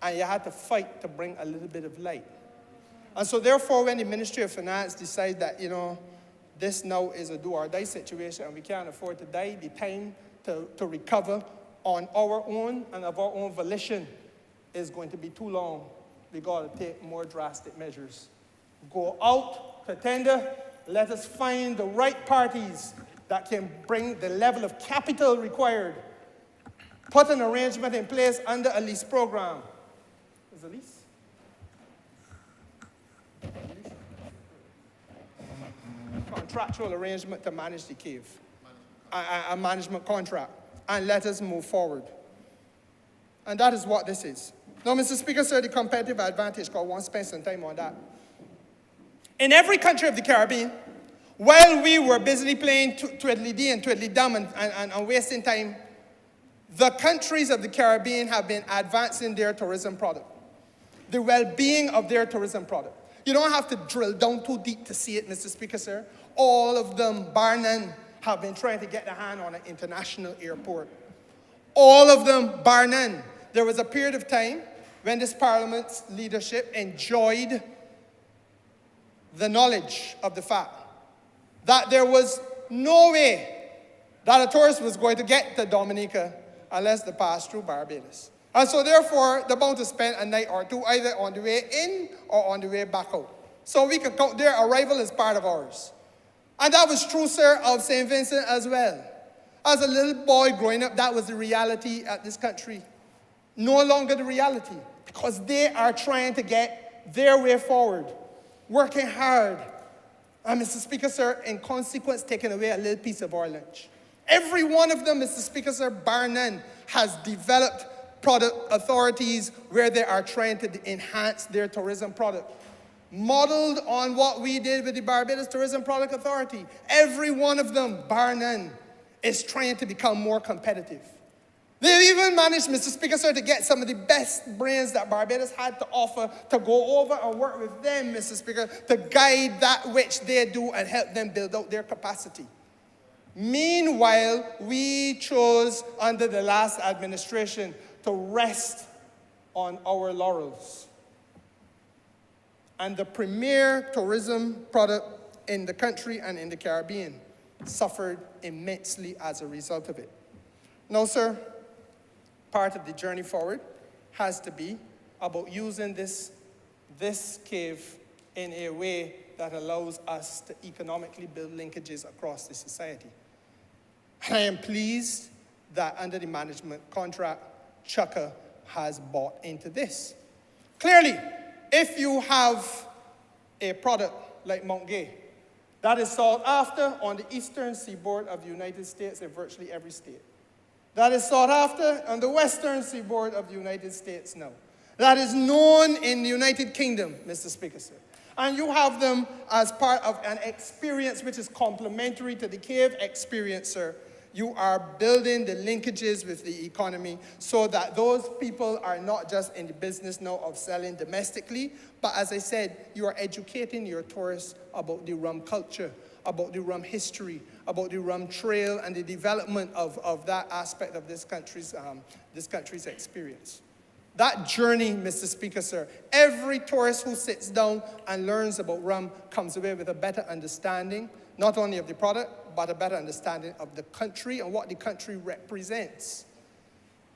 And you had to fight to bring a little bit of light. And so therefore, when the Ministry of Finance decides that, this now is a do-or-die situation and we can't afford to die, the time to recover on our own and of our own volition is going to be too long. We got to take more drastic measures. Go out to tender. Let us find the right parties that can bring the level of capital required. Put an arrangement in place under a lease program. Is a lease? Contractual arrangement to manage the cave. A management contract. And let us move forward. And that is what this is. Now, Mr. Speaker, sir, the competitive advantage, because I want to spend some time on that. In every country of the Caribbean, while we were busily playing twiddly-dee and twiddly-dum and wasting time, the countries of the Caribbean have been advancing their tourism product, the well-being of their tourism product. You don't have to drill down too deep to see it, Mr. Speaker, sir. All of them, bar none, have been trying to get their hand on an international airport. All of them, bar none. There was a period of time when this Parliament's leadership enjoyed the knowledge of the fact that there was no way that a tourist was going to get to Dominica unless they passed through Barbados. And so therefore, they're bound to spend a night or two either on the way in or on the way back out. So we could count their arrival as part of ours. And that was true, sir, of St. Vincent as well. As a little boy growing up, that was the reality at this country. No longer the reality, because they are trying to get their way forward, working hard. And Mr. Speaker, sir, in consequence, taking away a little piece of our lunch. Every one of them, Mr. Speaker, sir, bar none, has developed product authorities where they are trying to enhance their tourism product. Modeled on what we did with the Barbados Tourism Product Authority. Every one of them, bar none, is trying to become more competitive. They've even managed, Mr. Speaker, sir, to get some of the best brains that Barbados had to offer to go over and work with them, Mr. Speaker, to guide that which they do and help them build out their capacity. Meanwhile, we chose under the last administration to rest on our laurels. And the premier tourism product in the country and in the Caribbean suffered immensely as a result of it. Now, sir, part of the journey forward has to be about using this cave in a way that allows us to economically build linkages across the society. And I am pleased that under the management contract, Chukka has bought into this. Clearly, if you have a product like Mount Gay that is sought after on the eastern seaboard of the United States in virtually every state, that is sought after on the western seaboard of the United States now, that is known in the United Kingdom, Mr. Speaker, sir, and you have them as part of an experience which is complementary to the cave experience, sir, you are building the linkages with the economy so that those people are not just in the business now of selling domestically, but as I said, you are educating your tourists about the rum culture, about the rum history, about the rum trail and the development of that aspect of this country's experience. That journey, Mr. Speaker, sir, every tourist who sits down and learns about rum comes away with a better understanding, not only of the product, but a better understanding of the country and what the country represents.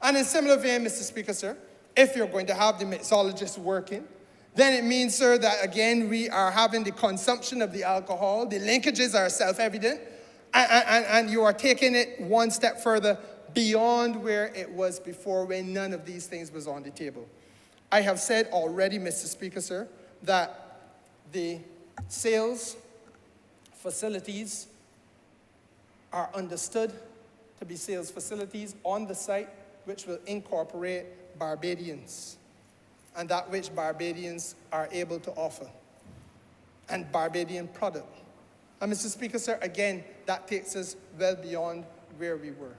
And in similar vein, Mr. Speaker, sir, if you're going to have the mixologists working, then it means, sir, that again, we are having the consumption of the alcohol, the linkages are self-evident, and you are taking it one step further beyond where it was before when none of these things was on the table. I have said already, Mr. Speaker, sir, that the sales facilities are understood to be sales facilities on the site which will incorporate Barbadians and that which Barbadians are able to offer and Barbadian product. And Mr. Speaker, sir, again, that takes us well beyond where we were.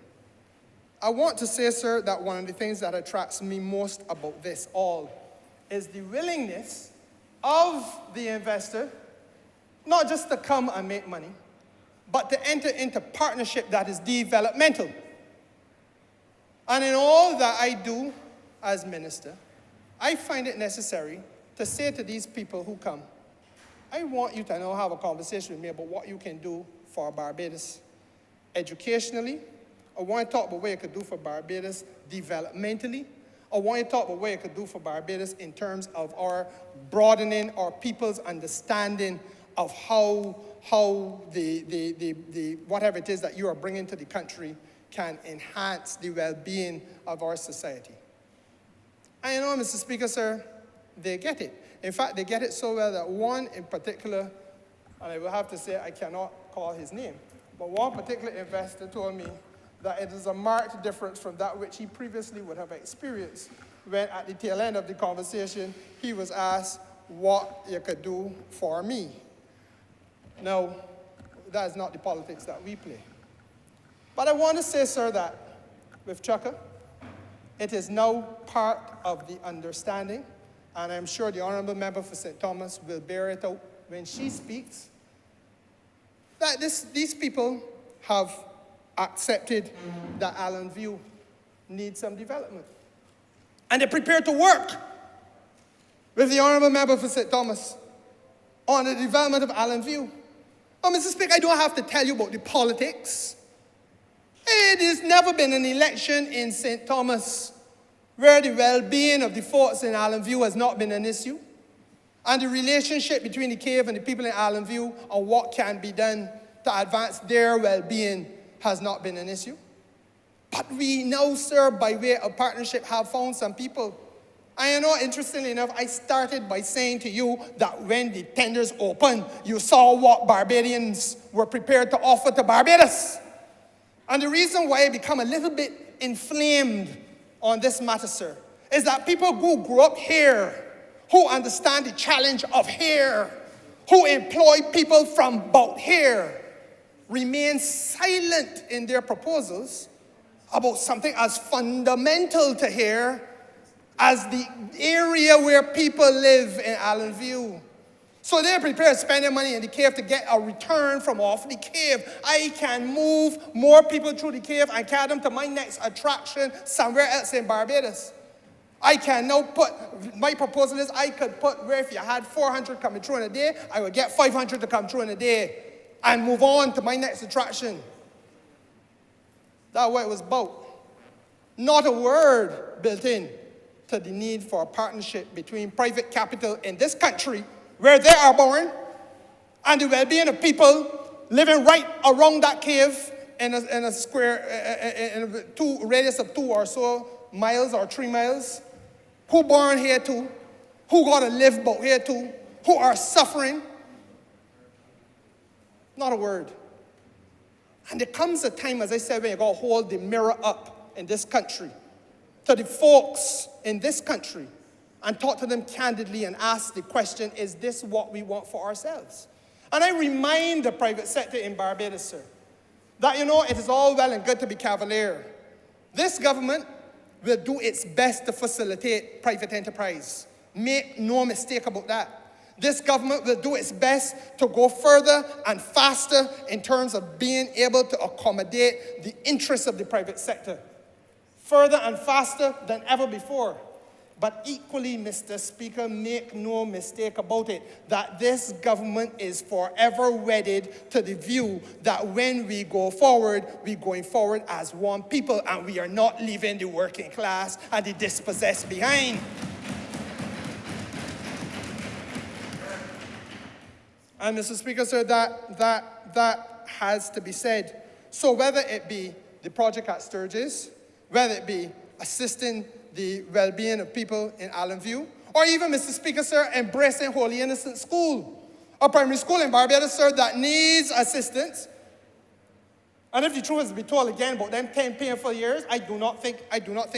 I want to say, sir, that one of the things that attracts me most about this all is the willingness of the investor not just to come and make money, but to enter into partnership that is developmental. And in all that I do as minister, I find it necessary to say to these people who come, I want you to now have a conversation with me about what you can do for Barbados educationally. I want to talk about what you could do for Barbados developmentally. I want to talk about what you could do for Barbados in terms of our broadening our people's understanding of how the whatever it is that you are bringing to the country can enhance the well-being of our society. And you know, Mr. Speaker, sir, they get it. In fact, they get it so well that one in particular, and I will have to say I cannot call his name, but one particular investor told me that it is a marked difference from that which he previously would have experienced when at the tail end of the conversation, he was asked what you could do for me. Now, that is not the politics that we play. But I want to say, sir, that with Chukka, it is now part of the understanding, and I'm sure the Honourable Member for St. Thomas will bear it out when she speaks, that these people have accepted that Allen View needs some development. And they're prepared to work with the Honourable Member for St. Thomas on the development of Allen View. Oh, Mr. Speaker, I don't have to tell you about the politics. It has never been an election in St. Thomas where the well-being of the folks in Allen View has not been an issue. and the relationship between the cave and the people in Island View and what can be done to advance their well-being has not been an issue. But we now, sir, by way of partnership, have found some people. And you know, interestingly enough, I started by saying to you that when the tenders opened, you saw what Barbadians were prepared to offer to Barbados. And the reason why I become a little bit inflamed on this matter, sir, is that people who grew up here, who understand the challenge of here, who employ people from about here, remain silent in their proposals about something as fundamental to here as the area where people live in Island View. So they're prepared to spend their money in the cave to get a return from off the cave. I can move more people through the cave and carry them to my next attraction somewhere else in Barbados. I can now put, my proposal is I could put where if you had 400 coming through in a day, I would get 500 to come through in a day and move on to my next attraction. That's what it was about. Not a word built in to the need for a partnership between private capital in this country, where they are born, and the well-being of people living right around that cave in a square, in a radius of 2 or so miles or 3 miles, who born here too, who got to live about here too, who are suffering. Not a word. And there comes a time, as I said, when you got to hold the mirror up in this country to the folks in this country and talk to them candidly and ask the question, is this what we want for ourselves? And I remind the private sector in Barbados, sir, that, you know, it is all well and good to be cavalier. This government will do its best to facilitate private enterprise. Make no mistake about that. This government will do its best to go further and faster in terms of being able to accommodate the interests of the private sector, further and faster than ever before. But equally, Mr. Speaker, make no mistake about it, that this government is forever wedded to the view that when we go forward, we're going forward as one people, and we are not leaving the working class and the dispossessed behind. And Mr. Speaker, sir, that has to be said. So whether it be the project at Sturgis, whether it be assisting the well-being of people in Island View, or even, Mr. Speaker, sir, embracing Holy Innocent School, a primary school in Barbados, sir, that needs assistance. And if the truth is to be told again about them 10 painful years, I do not think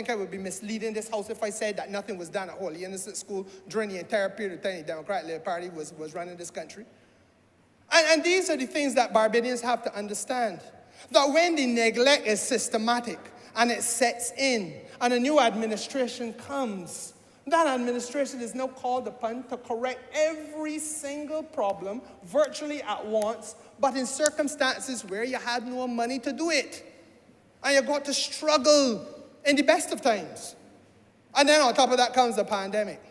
I would be misleading this House if I said that nothing was done at Holy Innocent School during the entire period of time the Democratic Party was running this country. And these are the things that Barbadians have to understand. That when the neglect is systematic and it sets in and a new administration comes, that administration is now called upon to correct every single problem virtually at once, but in circumstances where you had no money to do it. And you got to struggle in the best of times. And then on top of that comes the pandemic.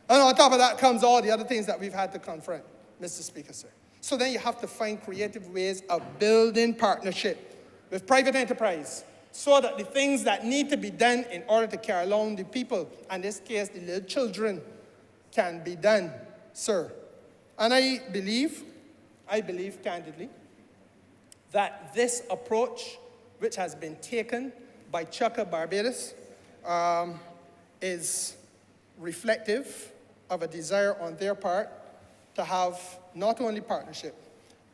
And on top of that comes all the other things that we've had to confront, Mr. Speaker, sir. So then you have to find creative ways of building partnership with private enterprise so that the things that need to be done in order to carry along the people, in this case the little children, can be done, sir. And I believe candidly, that this approach, which has been taken by Chukka Barbados, is reflective of a desire on their part to have not only partnership,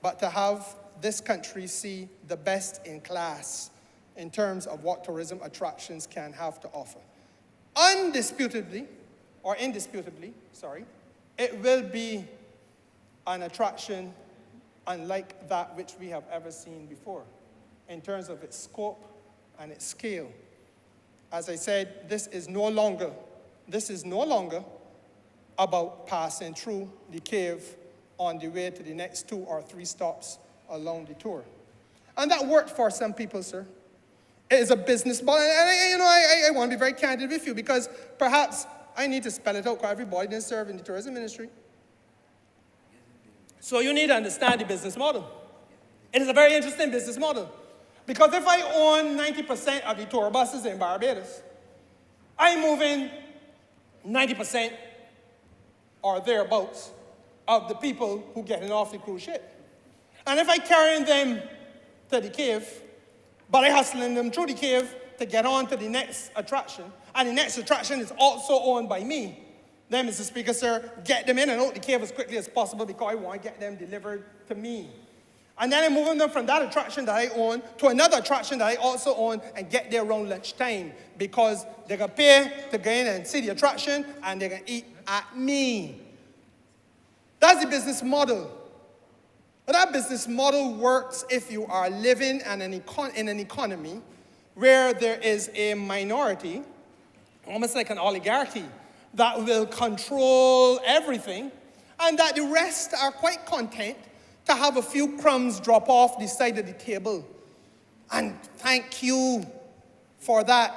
but to have this country see the best in class in terms of what tourism attractions can have to offer. Indisputably, it will be an attraction unlike that which we have ever seen before in terms of its scope and its scale. As I said, this is no longer about passing through the cave on the way to the next 2 or 3 stops along the tour. And that worked for some people, sir. It is a business model. And I want to be very candid with you because perhaps I need to spell it out because everybody didn't serve in the tourism industry. So you need to understand the business model. It is a very interesting business model. Because if I own 90% of the tour buses in Barbados, I move in 90% or thereabouts of the people who getting off the cruise ship. And if I carrying them to the cave, but I hustling them through the cave to get on to the next attraction, and the next attraction is also owned by me, then, Mr. Speaker, sir, get them in and out the cave as quickly as possible because I want to get them delivered to me. And then I'm moving them from that attraction that I own to another attraction that I also own and get there around lunchtime because they're going to pay to go in and see the attraction and they're going to eat at me. That's the business model. But that business model works if you are living in an economy where there is a minority, almost like an oligarchy, that will control everything, and that the rest are quite content to have a few crumbs drop off the side of the table. And thank you for that.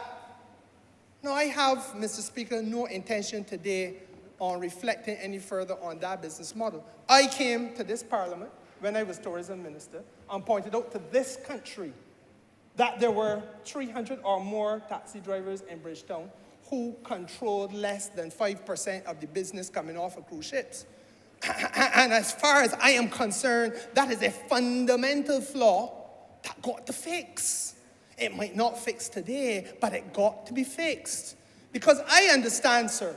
No, I have, Mr. Speaker, no intention today on reflecting any further on that business model. I came to this Parliament when I was tourism minister and pointed out to this country that there were 300 or more taxi drivers in Bridgetown who controlled less than 5% of the business coming off of cruise ships. And as far as I am concerned, that is a fundamental flaw that got to fix. It might not fix today, but it got to be fixed. Because I understand, sir,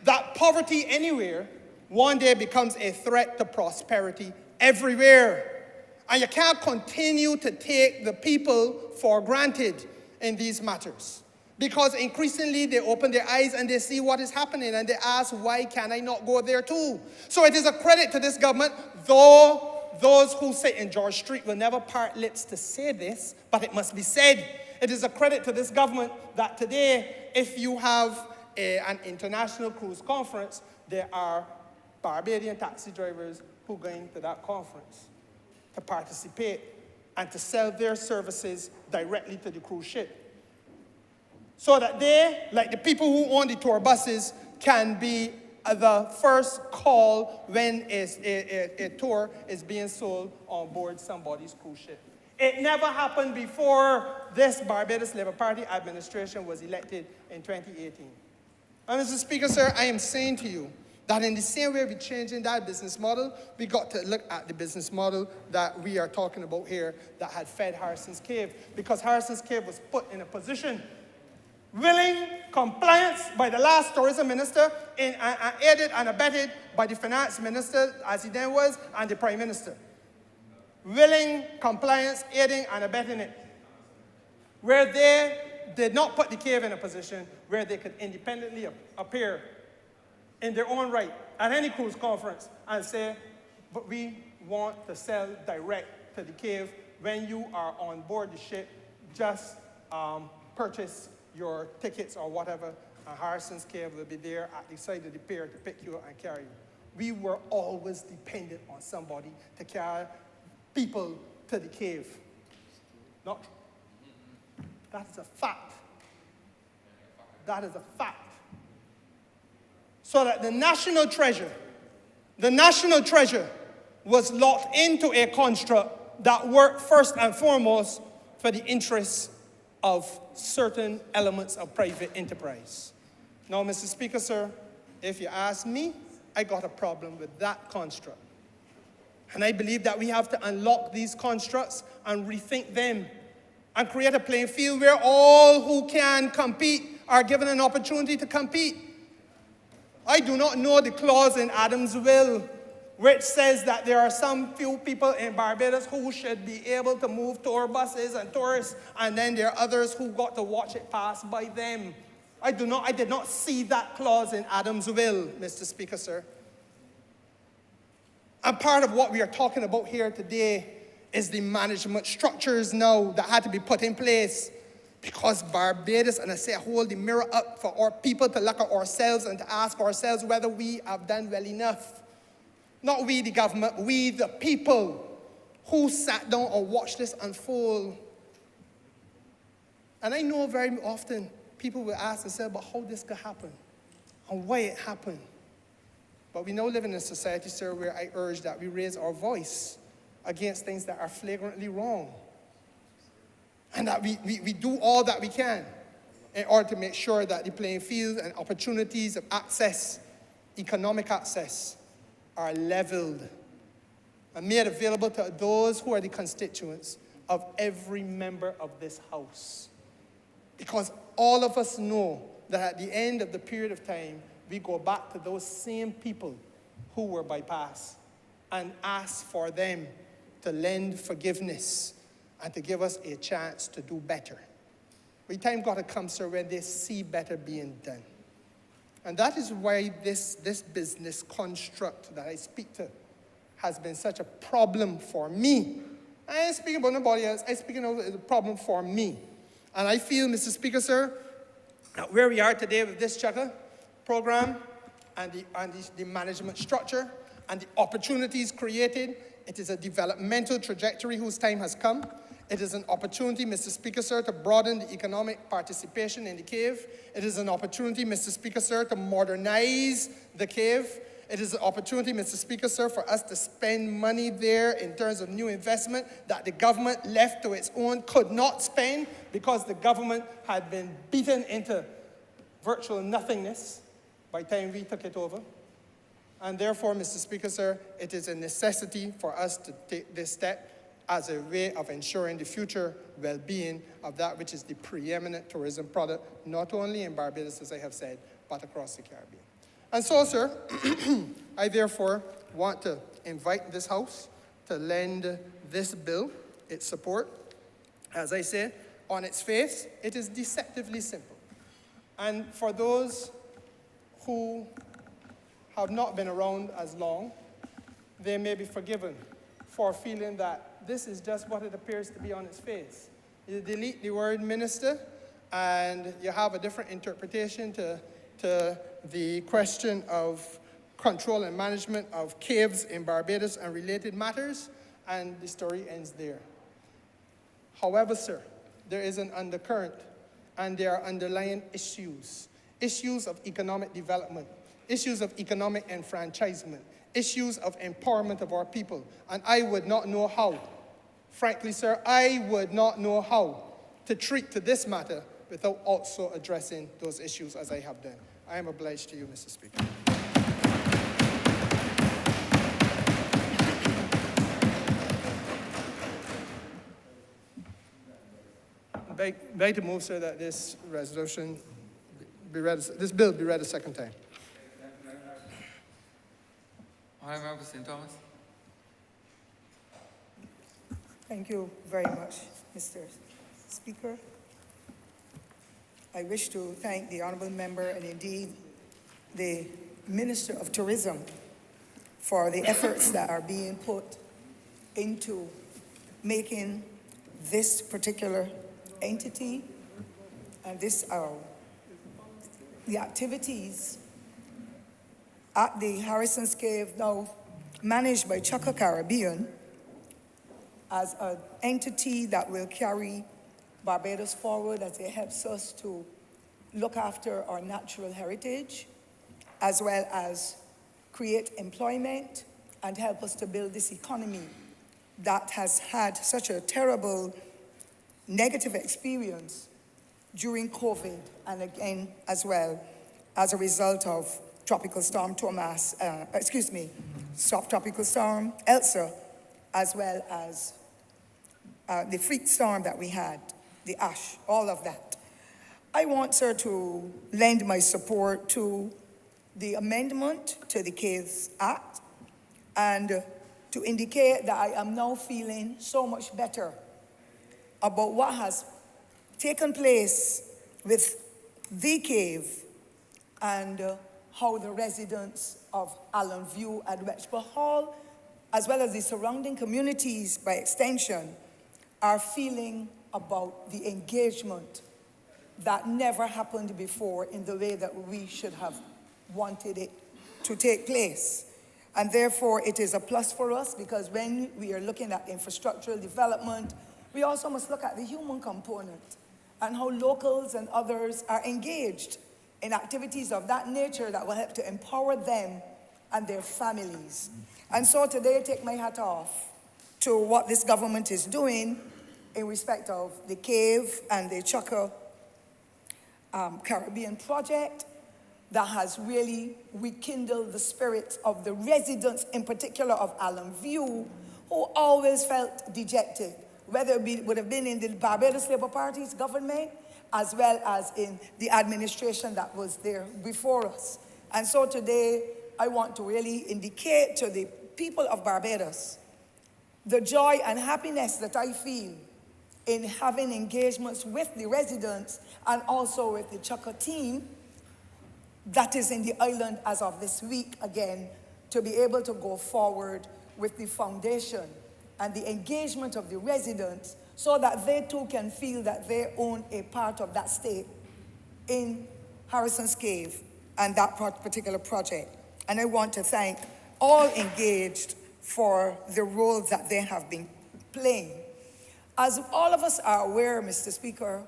that poverty anywhere one day becomes a threat to prosperity everywhere. And you can't continue to take the people for granted in these matters. Because increasingly they open their eyes and they see what is happening and they ask, why can I not go there too? So it is a credit to this government, though those who sit in George Street will never part lips to say this, but it must be said. It is a credit to this government that today, if you have an international cruise conference, there are Barbadian taxi drivers who go into that conference to participate and to sell their services directly to the cruise ship. So that they, like the people who own the tour buses, can be the first call when a tour is being sold on board somebody's cruise ship. It never happened before this Barbados Labour Party administration was elected in 2018. And Mr. Speaker, sir, I am saying to you that in the same way we're changing that business model, we got to look at the business model that we are talking about here that had fed Harrison's Cave. Because Harrison's Cave was put in a position willing compliance by the last tourism minister, aided and abetted by the finance minister, as he then was, and the prime minister. Willing compliance, aiding and abetting it. Where they did not put the cave in a position where they could independently appear in their own right at any cruise conference and say, but we want to sell direct to the cave. When you are on board the ship, just purchase your tickets or whatever, and Harrison's Cave will be there at the side of the pier to pick you up and carry you. We were always dependent on somebody to carry people to the cave. Not true. That is a fact. That is a fact. So that the national treasure was locked into a construct that worked first and foremost for the interests of certain elements of private enterprise. Now, Mr. Speaker, sir, if you ask me, I got a problem with that construct. And I believe that we have to unlock these constructs and rethink them and create a playing field where all who can compete are given an opportunity to compete. I do not know the clause in Adam's will which says that there are some few people in Barbados who should be able to move tour buses and tourists, and then there are others who got to watch it pass by them. I did not see that clause in Adam's will, Mr. Speaker, sir. And part of what we are talking about here today is the management structures now that had to be put in place. Because Barbados, and I say hold the mirror up for our people to look at ourselves and to ask ourselves whether we have done well enough. Not we, the government, we, the people who sat down and watched this unfold. And I know very often people will ask themselves about how this could happen and why it happened. But we now live in a society, sir, where I urge that we raise our voice against things that are flagrantly wrong. And that we do all that we can in order to make sure that the playing field and opportunities of access, economic access, are leveled and made available to those who are the constituents of every member of this House. Because all of us know that at the end of the period of time, we go back to those same people who were bypassed and ask for them to lend forgiveness and to give us a chance to do better. The time got to come, sir, when they see better being done. And that is why this business construct that I speak to has been such a problem for me. I ain't speaking about nobody else. I'm speaking of a problem for me. And I feel, Mr. Speaker, sir, that where we are today with this Chukka program and the management structure and the opportunities created, it is a developmental trajectory whose time has come. It is an opportunity, Mr. Speaker, sir, to broaden the economic participation in the cave. It is an opportunity, Mr. Speaker, sir, to modernize the cave. It is an opportunity, Mr. Speaker, sir, for us to spend money there in terms of new investment that the government left to its own could not spend because the government had been beaten into virtual nothingness by the time we took it over. And therefore, Mr. Speaker, sir, it is a necessity for us to take this step as a way of ensuring the future well-being of that which is the preeminent tourism product, not only in Barbados, as I have said, but across the Caribbean. And so, sir, I therefore want to invite this House to lend this bill its support. As I said, on its face, it is deceptively simple. And for those who have not been around as long, they may be forgiven for feeling that this is just what it appears to be on its face. You delete the word minister, and you have a different interpretation to the question of control and management of caves in Barbados and related matters, and the story ends there. However, sir, there is an undercurrent, and there are underlying issues of economic development, issues of economic enfranchisement, issues of empowerment of our people, and I would not know how. Frankly, sir, I would not know how to treat to this matter without also addressing those issues as I have done. I am obliged to you, Mr. Speaker. I beg to move, sir, that this resolution be read, this bill be read a second time. Honourable Member St. Thomas. Thank you very much, Mr. Speaker. I wish to thank the honourable member and indeed the Minister of Tourism for the efforts that are being put into making this particular entity and the activities at the Harrison's Cave, now managed by Chukka Caribbean, as an entity that will carry Barbados forward as it helps us to look after our natural heritage, as well as create employment and help us to build this economy that has had such a terrible negative experience during COVID and again as well as a result of Tropical Storm Tropical Storm Elsa, as well as the freak storm that we had, the ash, all of that. I want, sir, to lend my support to the amendment to the Caves Act and to indicate that I am now feeling so much better about what has taken place with the cave and how the residents of Allen View and Wexford Hall, as well as the surrounding communities by extension, are feeling about the engagement that never happened before in the way that we should have wanted it to take place. And therefore, it is a plus for us because when we are looking at infrastructural development, we also must look at the human component and how locals and others are engaged in activities of that nature that will help to empower them and their families. And so today, I take my hat off to what this government is doing in respect of the cave and the Chukka Caribbean project, that has really rekindled the spirits of the residents, in particular of Allen View, who always felt dejected, whether it would have been in the Barbados Labour Party's government, as well as in the administration that was there before us. And so today, I want to really indicate to the people of Barbados the joy and happiness that I feel in having engagements with the residents and also with the Chukka team that is in the island as of this week again, to be able to go forward with the foundation and the engagement of the residents so that they too can feel that they own a part of that state in Harrison's Cave and that particular project. And I want to thank all engaged for the role that they have been playing. As all of us are aware, Mr. Speaker,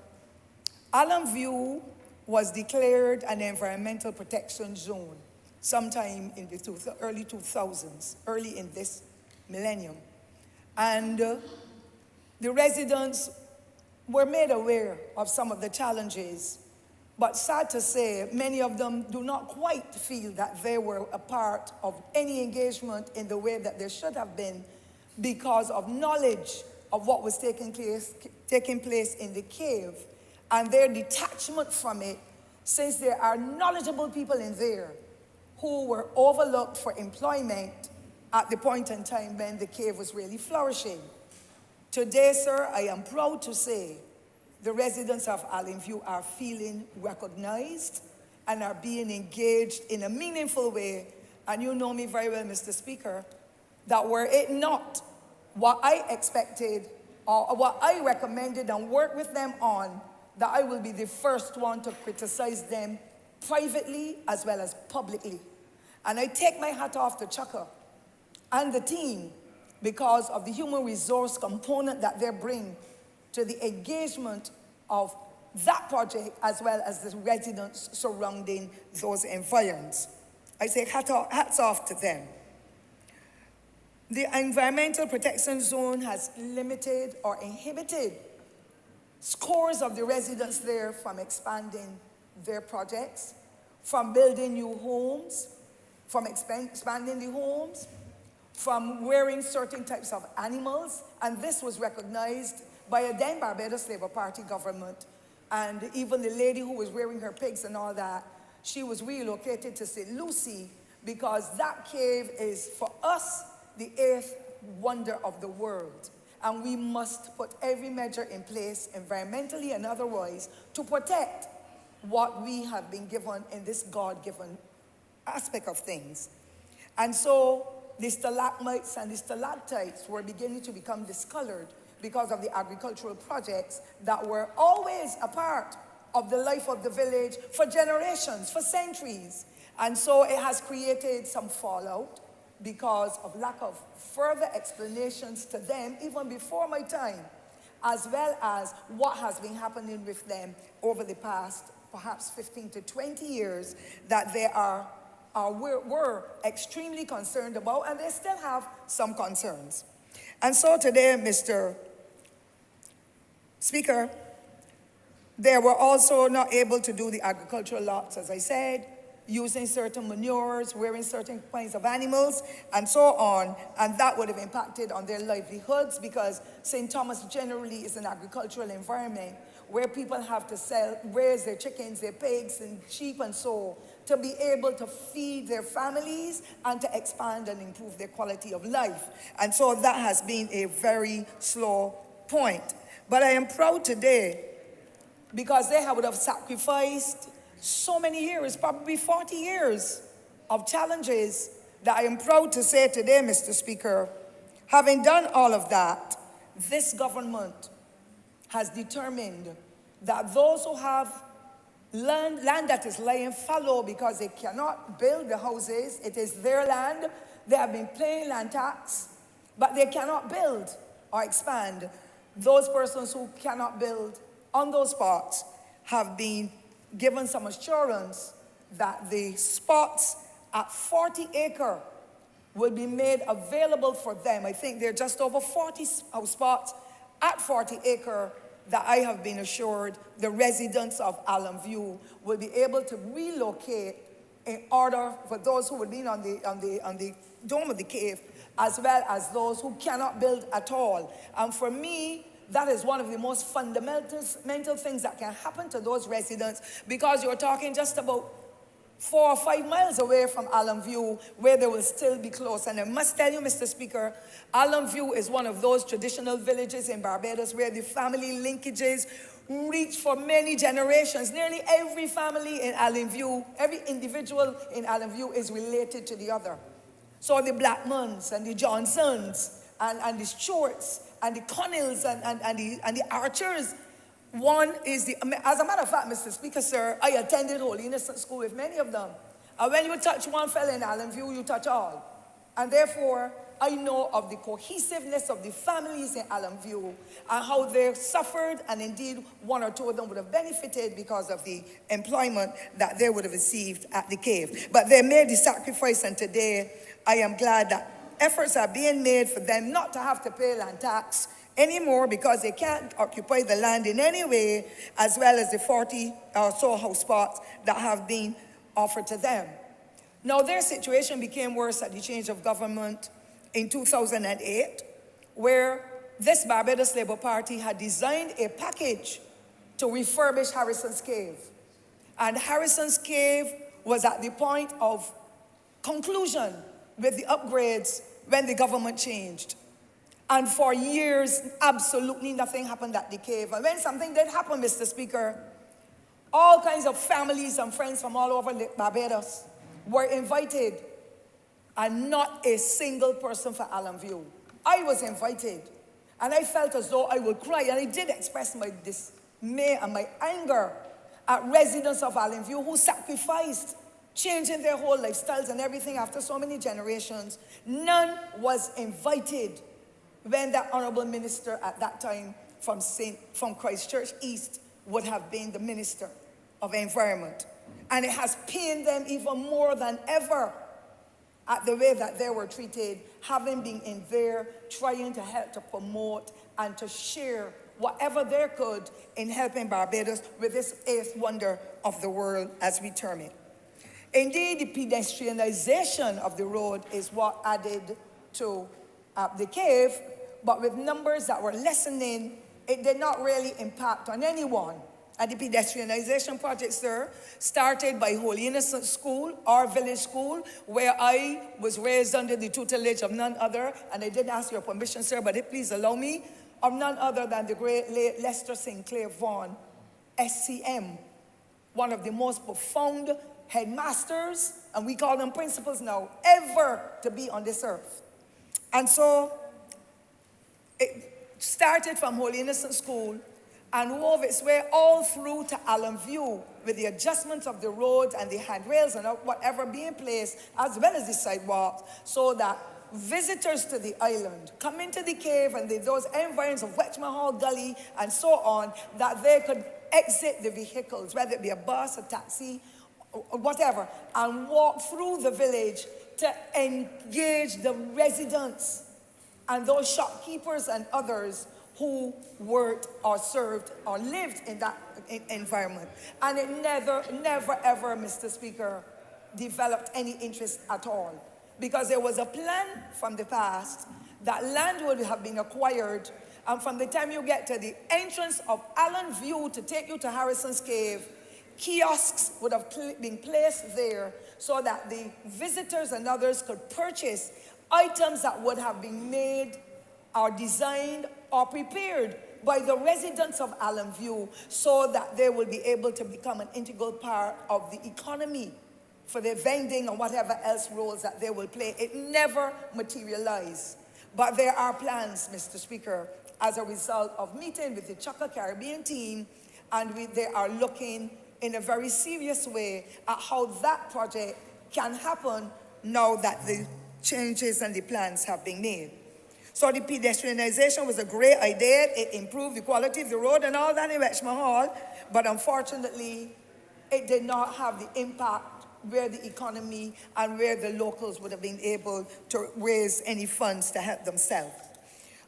Allen View was declared an environmental protection zone sometime in the early 2000s, early in this millennium. And the residents were made aware of some of the challenges, but sad to say, many of them do not quite feel that they were a part of any engagement in the way that they should have been because of knowledge of what was taking place in the cave and their detachment from it, since there are knowledgeable people in there who were overlooked for employment at the point in time when the cave was really flourishing. Today, sir, I am proud to say the residents of Allen View are feeling recognized and are being engaged in a meaningful way. And you know me very well, Mr. Speaker, that were it not what I expected or what I recommended and worked with them on, that I will be the first one to criticize them privately as well as publicly. And I take my hat off to Chukka and the team because of the human resource component that they bring to the engagement of that project as well as the residents surrounding those environs. I say hats off to them. The environmental protection zone has limited or inhibited scores of the residents there from expanding their projects, from building new homes, from expanding the homes, from rearing certain types of animals, and this was recognized by a then Barbados Labour Party government. And even the lady who was rearing her pigs and all that, she was relocated to St. Lucie because that cave is, for us, the 8th wonder of the world. And we must put every measure in place, environmentally and otherwise, to protect what we have been given in this God-given aspect of things. And so the stalagmites and the stalactites were beginning to become discolored because of the agricultural projects that were always a part of the life of the village for generations, for centuries. And so it has created some fallout because of lack of further explanations to them, even before my time, as well as what has been happening with them over the past perhaps 15 to 20 years that they were extremely concerned about, and they still have some concerns. And so today, Mr. Speaker, they were also not able to do the agricultural lots, as I said, using certain manures, rearing certain kinds of animals, and so on, and that would have impacted on their livelihoods because St. Thomas generally is an agricultural environment where people have to raise their chickens, their pigs, and sheep and so to be able to feed their families and to expand and improve their quality of life. And so that has been a very slow point. But I am proud today because they would have sacrificed so many years, probably 40 years of challenges, that I am proud to say today, Mr. Speaker, having done all of that, this government has determined that those who have land that is lying fallow because they cannot build the houses, it is their land, they have been paying land tax, but they cannot build or expand. Those persons who cannot build on those spots have been given some assurance that the spots at 40 acre will be made available for them. I think there are just over 40 spots at 40 acre that I have been assured the residents of Allen View will be able to relocate in order for those who would be on the dome of the cave, as well as those who cannot build at all. And for me, that is one of the most fundamental things that can happen to those residents, because you're talking just about 4 or 5 miles away from Allen View, where they will still be close. And I must tell you, Mr. Speaker, Allen View is one of those traditional villages in Barbados where the family linkages reach for many generations. Nearly every family in Allen View, every individual in Allen View is related to the other. So the Blackmans and the Johnsons and the Stewarts and the Connells and the Archers. One is as a matter of fact, Mr. Speaker, sir, I attended Holy Innocent School with many of them. And when you touch one fella in Allen View, you touch all. And therefore, I know of the cohesiveness of the families in Allen View and how they suffered, and indeed one or two of them would have benefited because of the employment that they would have received at the cave. But they made the sacrifice, and today I am glad that efforts are being made for them not to have to pay land tax anymore, because they can't occupy the land in any way, as well as the 40 or so house spots that have been offered to them. Now, their situation became worse at the change of government in 2008, where this Barbados Labour Party had designed a package to refurbish Harrison's Cave. And Harrison's Cave was at the point of conclusion with the upgrades when the government changed. And for years, absolutely nothing happened at the cave. And when something did happen, Mr. Speaker, all kinds of families and friends from all over Barbados were invited, and not a single person for Allen View. I was invited, and I felt as though I would cry, and I did express my dismay and my anger at residents of Allen View who sacrificed, changing their whole lifestyles and everything after so many generations. None was invited when that honourable minister at that time from Christchurch East would have been the Minister of Environment. And it has pained them even more than ever at the way that they were treated, having been in there trying to help to promote and to share whatever they could in helping Barbados with this 8th wonder of the world, as we term it. Indeed, the pedestrianization of the road is what added to the cave, but with numbers that were lessening, it did not really impact on anyone. And the pedestrianization project, sir, started by Holy Innocent School, our village school, where I was raised under the tutelage of none other, and I did ask your permission, sir, but please allow me, of none other than the great late Lester Sinclair Vaughan, SCM, one of the most profound headmasters, and we call them principals now, ever to be on this earth. And so it started from Holy Innocent School and wove its way all through to Allen View, with the adjustments of the roads and the handrails and whatever being placed, as well as the sidewalks, so that visitors to the island come into the cave and those environs of Wetchmahal Gully and so on, that they could exit the vehicles, whether it be a bus, a taxi, or whatever, and walk through the village to engage the residents and those shopkeepers and others who worked or served or lived in that environment. And it never, ever, Mr. Speaker, developed any interest at all. Because there was a plan from the past that land would have been acquired, and from the time you get to the entrance of Allen View to take you to Harrison's Cave, kiosks would have been placed there so that the visitors and others could purchase items that would have been made or designed or prepared by the residents of Allen View, so that they will be able to become an integral part of the economy for their vending and whatever else roles that they will play. It never materialized. But there are plans, Mr. Speaker, as a result of meeting with the Chaka Caribbean team, and they are looking in a very serious way at how that project can happen now that the changes and the plans have been made. So the pedestrianization was a great idea. It improved the quality of the road and all that in Wetchmahal, but unfortunately, it did not have the impact where the economy and where the locals would have been able to raise any funds to help themselves.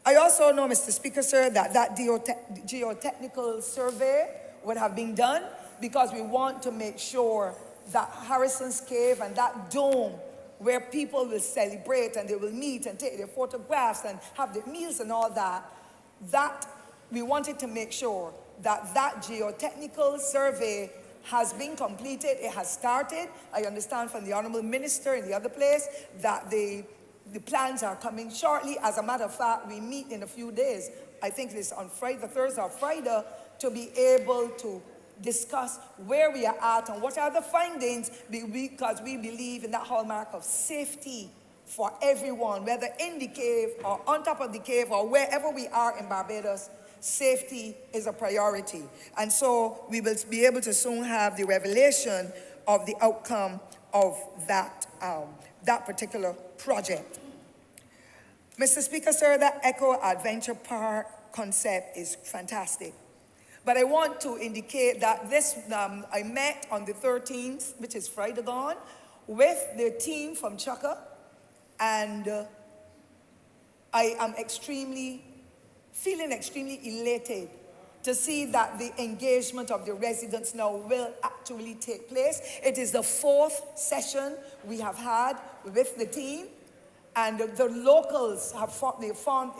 I also know, Mr. Speaker, sir, that geotechnical survey would have been done, because we want to make sure that Harrison's Cave and that dome where people will celebrate and they will meet and take their photographs and have their meals and all that, that we wanted to make sure that that geotechnical survey has been completed. It has started. I understand from the Honourable Minister in the other place that the plans are coming shortly. As a matter of fact, we meet in a few days. I think it's on Friday, Thursday or Friday, to be able to discuss where we are at and what are the findings, because we believe in that hallmark of safety for everyone, whether in the cave or on top of the cave or wherever we are in Barbados. Safety is a priority. And so we will be able to soon have the revelation of the outcome of that, that particular project. Mr. Speaker, sir, that Eco Adventure Park concept is fantastic. But I want to indicate that this, I met on the 13th, which is Friday gone, with the team from Chukka, and I am feeling extremely elated to see that the engagement of the residents now will actually take place. It is the 4th session we have had with the team, and the locals have formed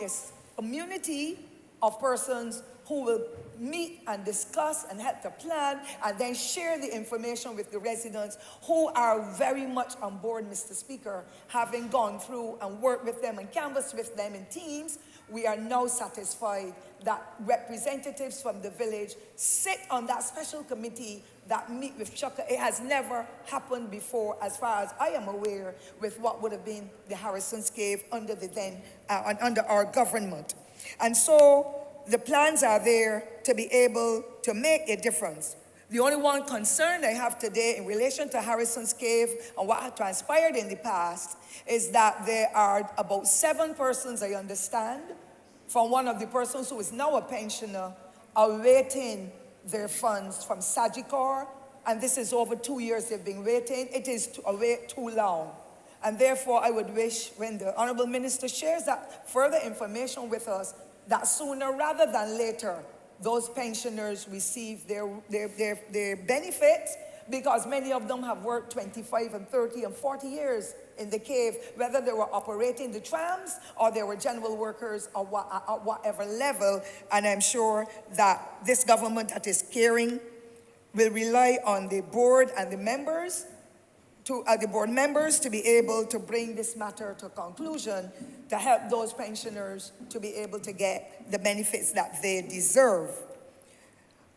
a community of persons who will meet and discuss and help to plan and then share the information with the residents who are very much on board, Mr. Speaker, having gone through and worked with them and canvassed with them in teams. We are now satisfied that representatives from the village sit on that special committee that meet with Chukka. It has never happened before, as far as I am aware, with what would have been the Harrison's Cave under under our government. And so the plans are there to be able to make a difference. The only one concern I have today in relation to Harrison's Cave and what had transpired in the past is that there are about 7 persons, I understand, from one of the persons who is now a pensioner, awaiting their funds from Sagicor, and this is over 2 years they've been waiting. It is to wait too long. And therefore, I would wish when the Honourable Minister shares that further information with us, that sooner rather than later, those pensioners receive their benefits, because many of them have worked 25 and 30 and 40 years in the cave, whether they were operating the trams or they were general workers or at whatever level. And I'm sure that this government that is caring will rely on the board and the members the board members to be able to bring this matter to a conclusion, to help those pensioners to be able to get the benefits that they deserve.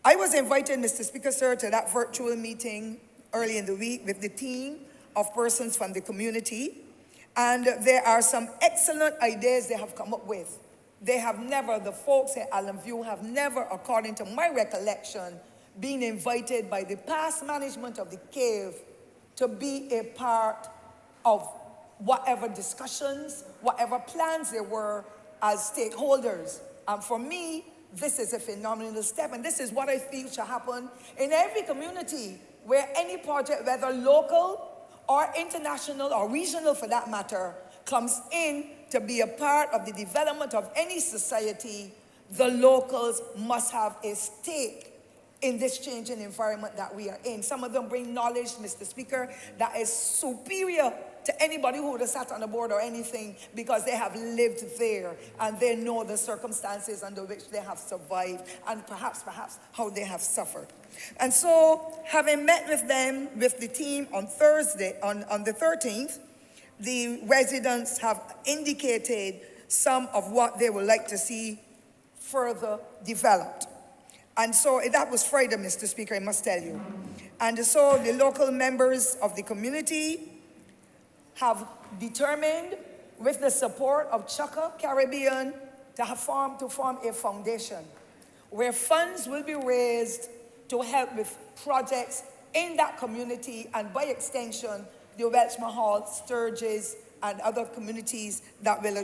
I was invited, Mr. Speaker, sir, to that virtual meeting early in the week with the team of persons from the community, and there are some excellent ideas they have come up with. They have never, the folks at Allen View have never, according to my recollection, been invited by the past management of the cave to be a part of whatever discussions, whatever plans there were as stakeholders. And for me, this is a phenomenal step, and this is what I feel should happen in every community where any project, whether local or international or regional for that matter, comes in to be a part of the development of any society. The locals must have a stake in this changing environment that we are in. Some of them bring knowledge, Mr. Speaker, that is superior to anybody who would have sat on the board or anything, because they have lived there and they know the circumstances under which they have survived and perhaps how they have suffered. And so, having met with them, with the team on Thursday, on the 13th, the residents have indicated some of what they would like to see further developed. And so that was Friday, Mr. Speaker, I must tell you. And so the local members of the community have determined, with the support of Chukka Caribbean, to form a foundation where funds will be raised to help with projects in that community, and by extension, the Welsh Mahal, Sturgis, and other communities that will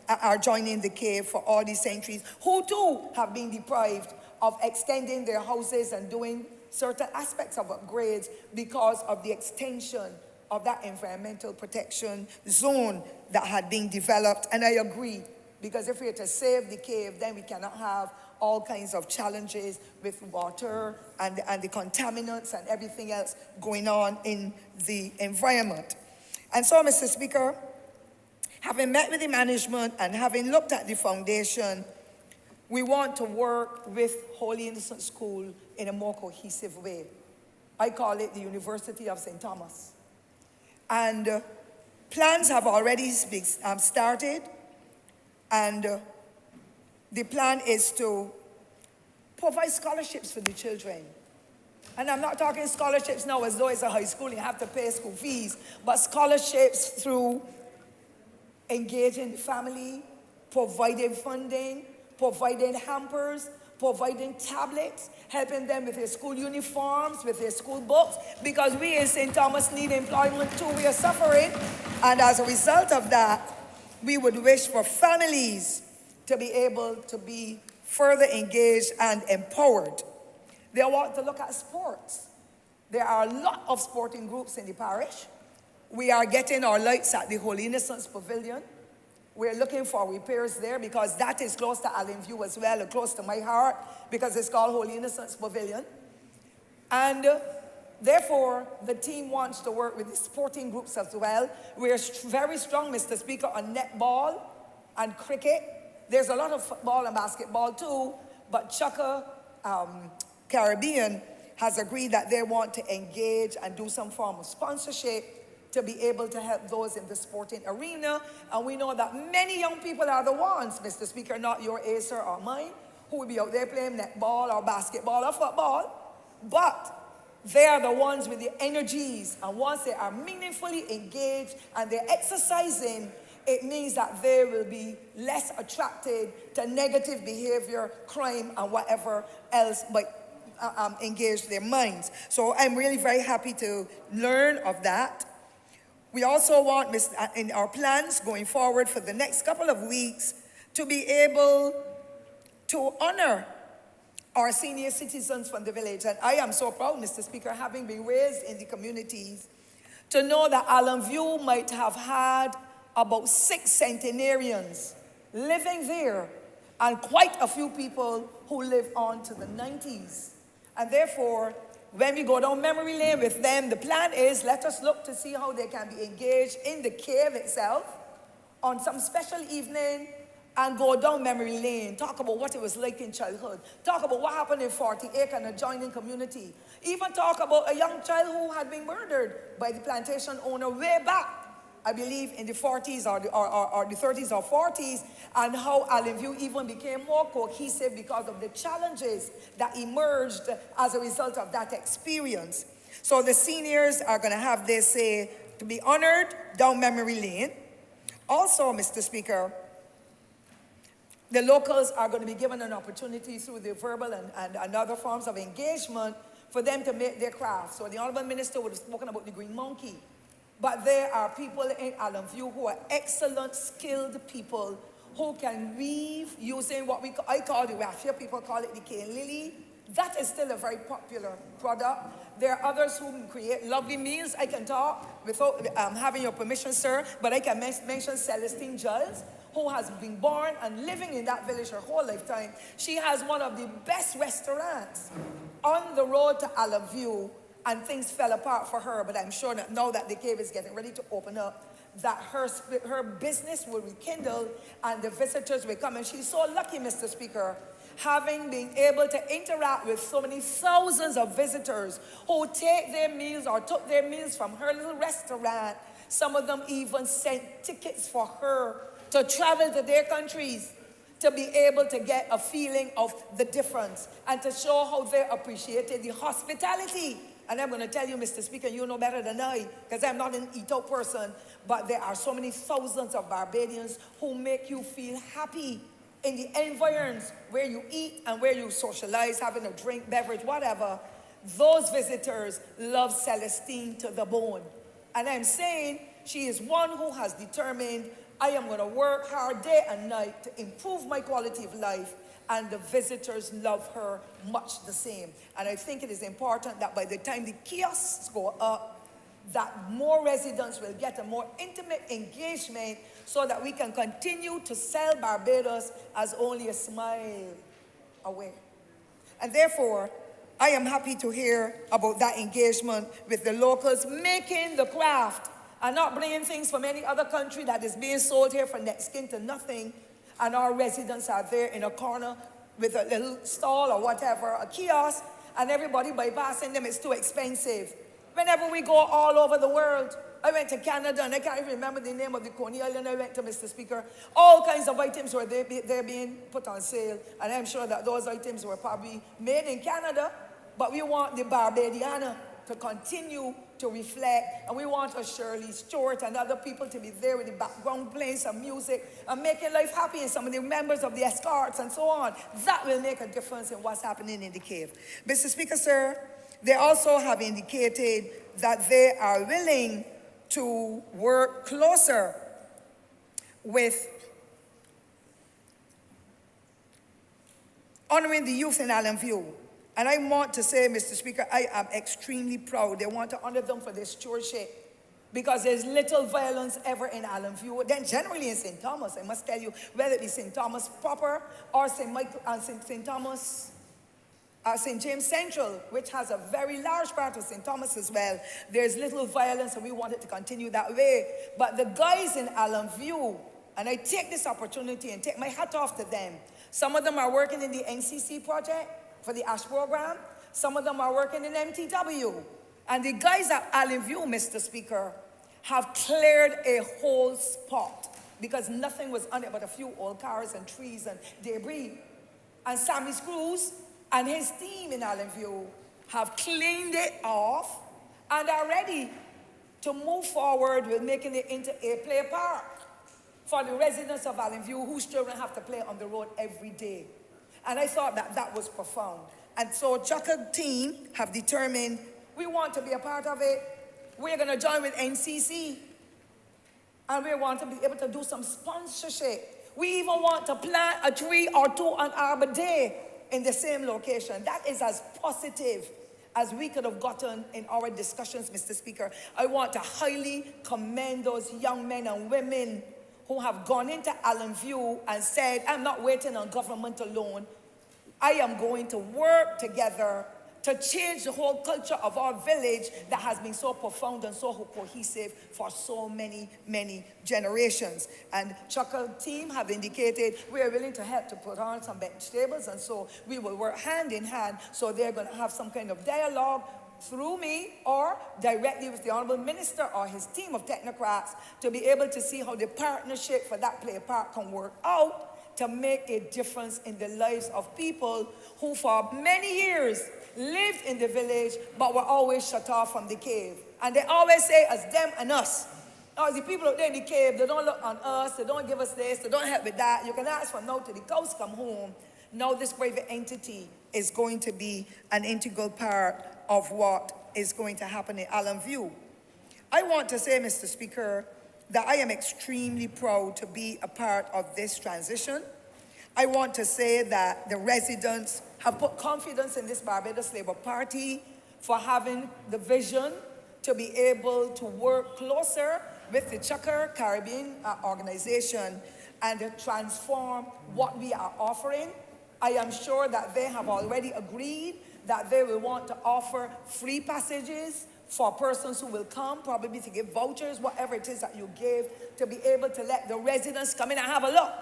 are joining the cave for all these centuries, who too have been deprived of extending their houses and doing certain aspects of upgrades because of the extension of that environmental protection zone that had been developed. And I agree, because if we are to save the cave, then we cannot have all kinds of challenges with water and the contaminants and everything else going on in the environment. And so, Mr. Speaker, having met with the management and having looked at the foundation, we want to work with Holy Innocent School in a more cohesive way. I call it the University of St. Thomas. And plans have already started, and the plan is to provide scholarships for the children. And I'm not talking scholarships now as though it's a high school, you have to pay school fees, but scholarships through engaging the family, providing funding, providing hampers, providing tablets, helping them with their school uniforms, with their school books, because we in St. Thomas need employment too. We are suffering. And as a result of that, we would wish for families to be able to be further engaged and empowered. They want to look at sports. There are a lot of sporting groups in the parish. We are getting our lights at the Holy Innocents Pavilion. We're looking for repairs there because that is close to Allen View as well, and close to my heart, because it's called Holy Innocents Pavilion. And therefore, the team wants to work with the sporting groups as well. We're very strong, Mr. Speaker, on netball and cricket. There's a lot of football and basketball too, but Chukka Caribbean has agreed that they want to engage and do some form of sponsorship to be able to help those in the sporting arena. And we know that many young people are the ones, Mr. Speaker, not your Acer or mine, who will be out there playing netball or basketball or football, but they are the ones with the energies, and once they are meaningfully engaged and they're exercising, it means that they will be less attracted to negative behavior, crime, and whatever else might engage their minds. So I'm really very happy to learn of that. We also want, in our plans going forward for the next couple of weeks, to be able to honor our senior citizens from the village. And I am so proud, Mr. Speaker, having been raised in the communities, to know that Allen View might have had about 6 centenarians living there, and quite a few people who live on to the 90s. And therefore, when we go down memory lane with them, the plan is, let us look to see how they can be engaged in the cave itself on some special evening, and go down memory lane, talk about what it was like in childhood, talk about what happened in 40 Acre and adjoining community, even talk about a young child who had been murdered by the plantation owner way back, I believe in the 40s or the 30s or 40s, and how Allen View even became more cohesive because of the challenges that emerged as a result of that experience. So the seniors are going to have their say to be honored down memory lane. Also, Mr. Speaker, the locals are going to be given an opportunity through the verbal and other forms of engagement for them to make their craft. So the Honourable Minister would have spoken about the Green Monkey. But there are people in Allen View who are excellent, skilled people who can weave using what I call the raffia, people call it the cane lily. That is still a very popular product. There are others who create lovely meals. I can talk without having your permission, sir, but I can mention Celestine Giles, who has been born and living in that village her whole lifetime. She has one of the best restaurants on the road to Allen View, and things fell apart for her, but I'm sure that now that the cave is getting ready to open up, that her business will rekindle and the visitors will come. And she's so lucky, Mr. Speaker, having been able to interact with so many thousands of visitors who take their meals or took their meals from her little restaurant. Some of them even sent tickets for her to travel to their countries to be able to get a feeling of the difference and to show how they appreciated the hospitality. And I'm going to tell you, Mr. Speaker, you know better than I, because I'm not an eat-out person, but there are so many thousands of Barbadians who make you feel happy in the environs where you eat and where you socialize, having a drink, beverage, whatever. Those visitors love Celestine to the bone. And I'm saying she is one who has determined, I am going to work hard day and night to improve my quality of life, and the visitors love her much the same. And I think it is important that by the time the kiosks go up, that more residents will get a more intimate engagement so that we can continue to sell Barbados as only a smile aware. And therefore, I am happy to hear about that engagement with the locals, making the craft and not bringing things from any other country that is being sold here for next skin to nothing. And our residents are there in a corner with a little stall or whatever, a kiosk, and everybody bypassing them. It's too expensive. Whenever we go all over the world, I went to Canada, and I can't even remember the name of the Coney Island I went to, Mr. Speaker. All kinds of items were they're being put on sale, and I'm sure that those items were probably made in Canada, but we want the Barbadiana to continue to reflect, and we want a Shirley Stewart and other people to be there with the background playing some music and making life happy, and some of the members of the escorts and so on. That will make a difference in what's happening in the cave. Mr. Speaker, sir, they also have indicated that they are willing to work closer with honoring the youth in Allen View. And I want to say, Mr. Speaker, I am extremely proud. They want to honor them for their stewardship, because there's little violence ever in Allen View. Then generally in St. Thomas, I must tell you, whether it be St. Thomas proper or St. Michael and St. Thomas, St. James Central, which has a very large part of St. Thomas as well, there's little violence, and we want it to continue that way. But the guys in Allen View, and I take this opportunity and take my hat off to them. Some of them are working in the NCC project for the ASH program. Some of them are working in MTW. And the guys at Allen View, Mr. Speaker, have cleared a whole spot because nothing was on it but a few old cars and trees and debris. And Sammy Screws and his team in Allen View have cleaned it off and are ready to move forward with making it into a play park for the residents of Allen View, whose children have to play on the road every day. And I thought that that was profound. And so Chucka team have determined we want to be a part of it. We're going to join with NCC. And we want to be able to do some sponsorship. We even want to plant a tree or two on Arbor Day in the same location. That is as positive as we could have gotten in our discussions, Mr. Speaker. I want to highly commend those young men and women who have gone into Allen View and said, I'm not waiting on government alone. I am going to work together to change the whole culture of our village that has been so profound and so cohesive for so many, many generations. And Chuckle team have indicated we are willing to help to put on some bench tables, and so we will work hand in hand. So they're going to have some kind of dialogue through me or directly with the Honourable Minister or his team of technocrats to be able to see how the partnership for that play park can work out to make a difference in the lives of people who for many years lived in the village but were always shut off from the cave. And they always say as them and us. Now the people out there in the cave, they don't look on us, they don't give us this, they don't help with that. You can ask from now till the cows come home. Now this private entity is going to be an integral part of what is going to happen in Allen View. I want to say, Mr. Speaker, that I am extremely proud to be a part of this transition. I want to say that the residents have put confidence in this Barbados Labour Party for having the vision to be able to work closer with the Chucker Caribbean organization and to transform what we are offering. I am sure that they have already agreed that they will want to offer free passages for persons who will come, probably to give vouchers, whatever it is that you give, to be able to let the residents come in and have a look.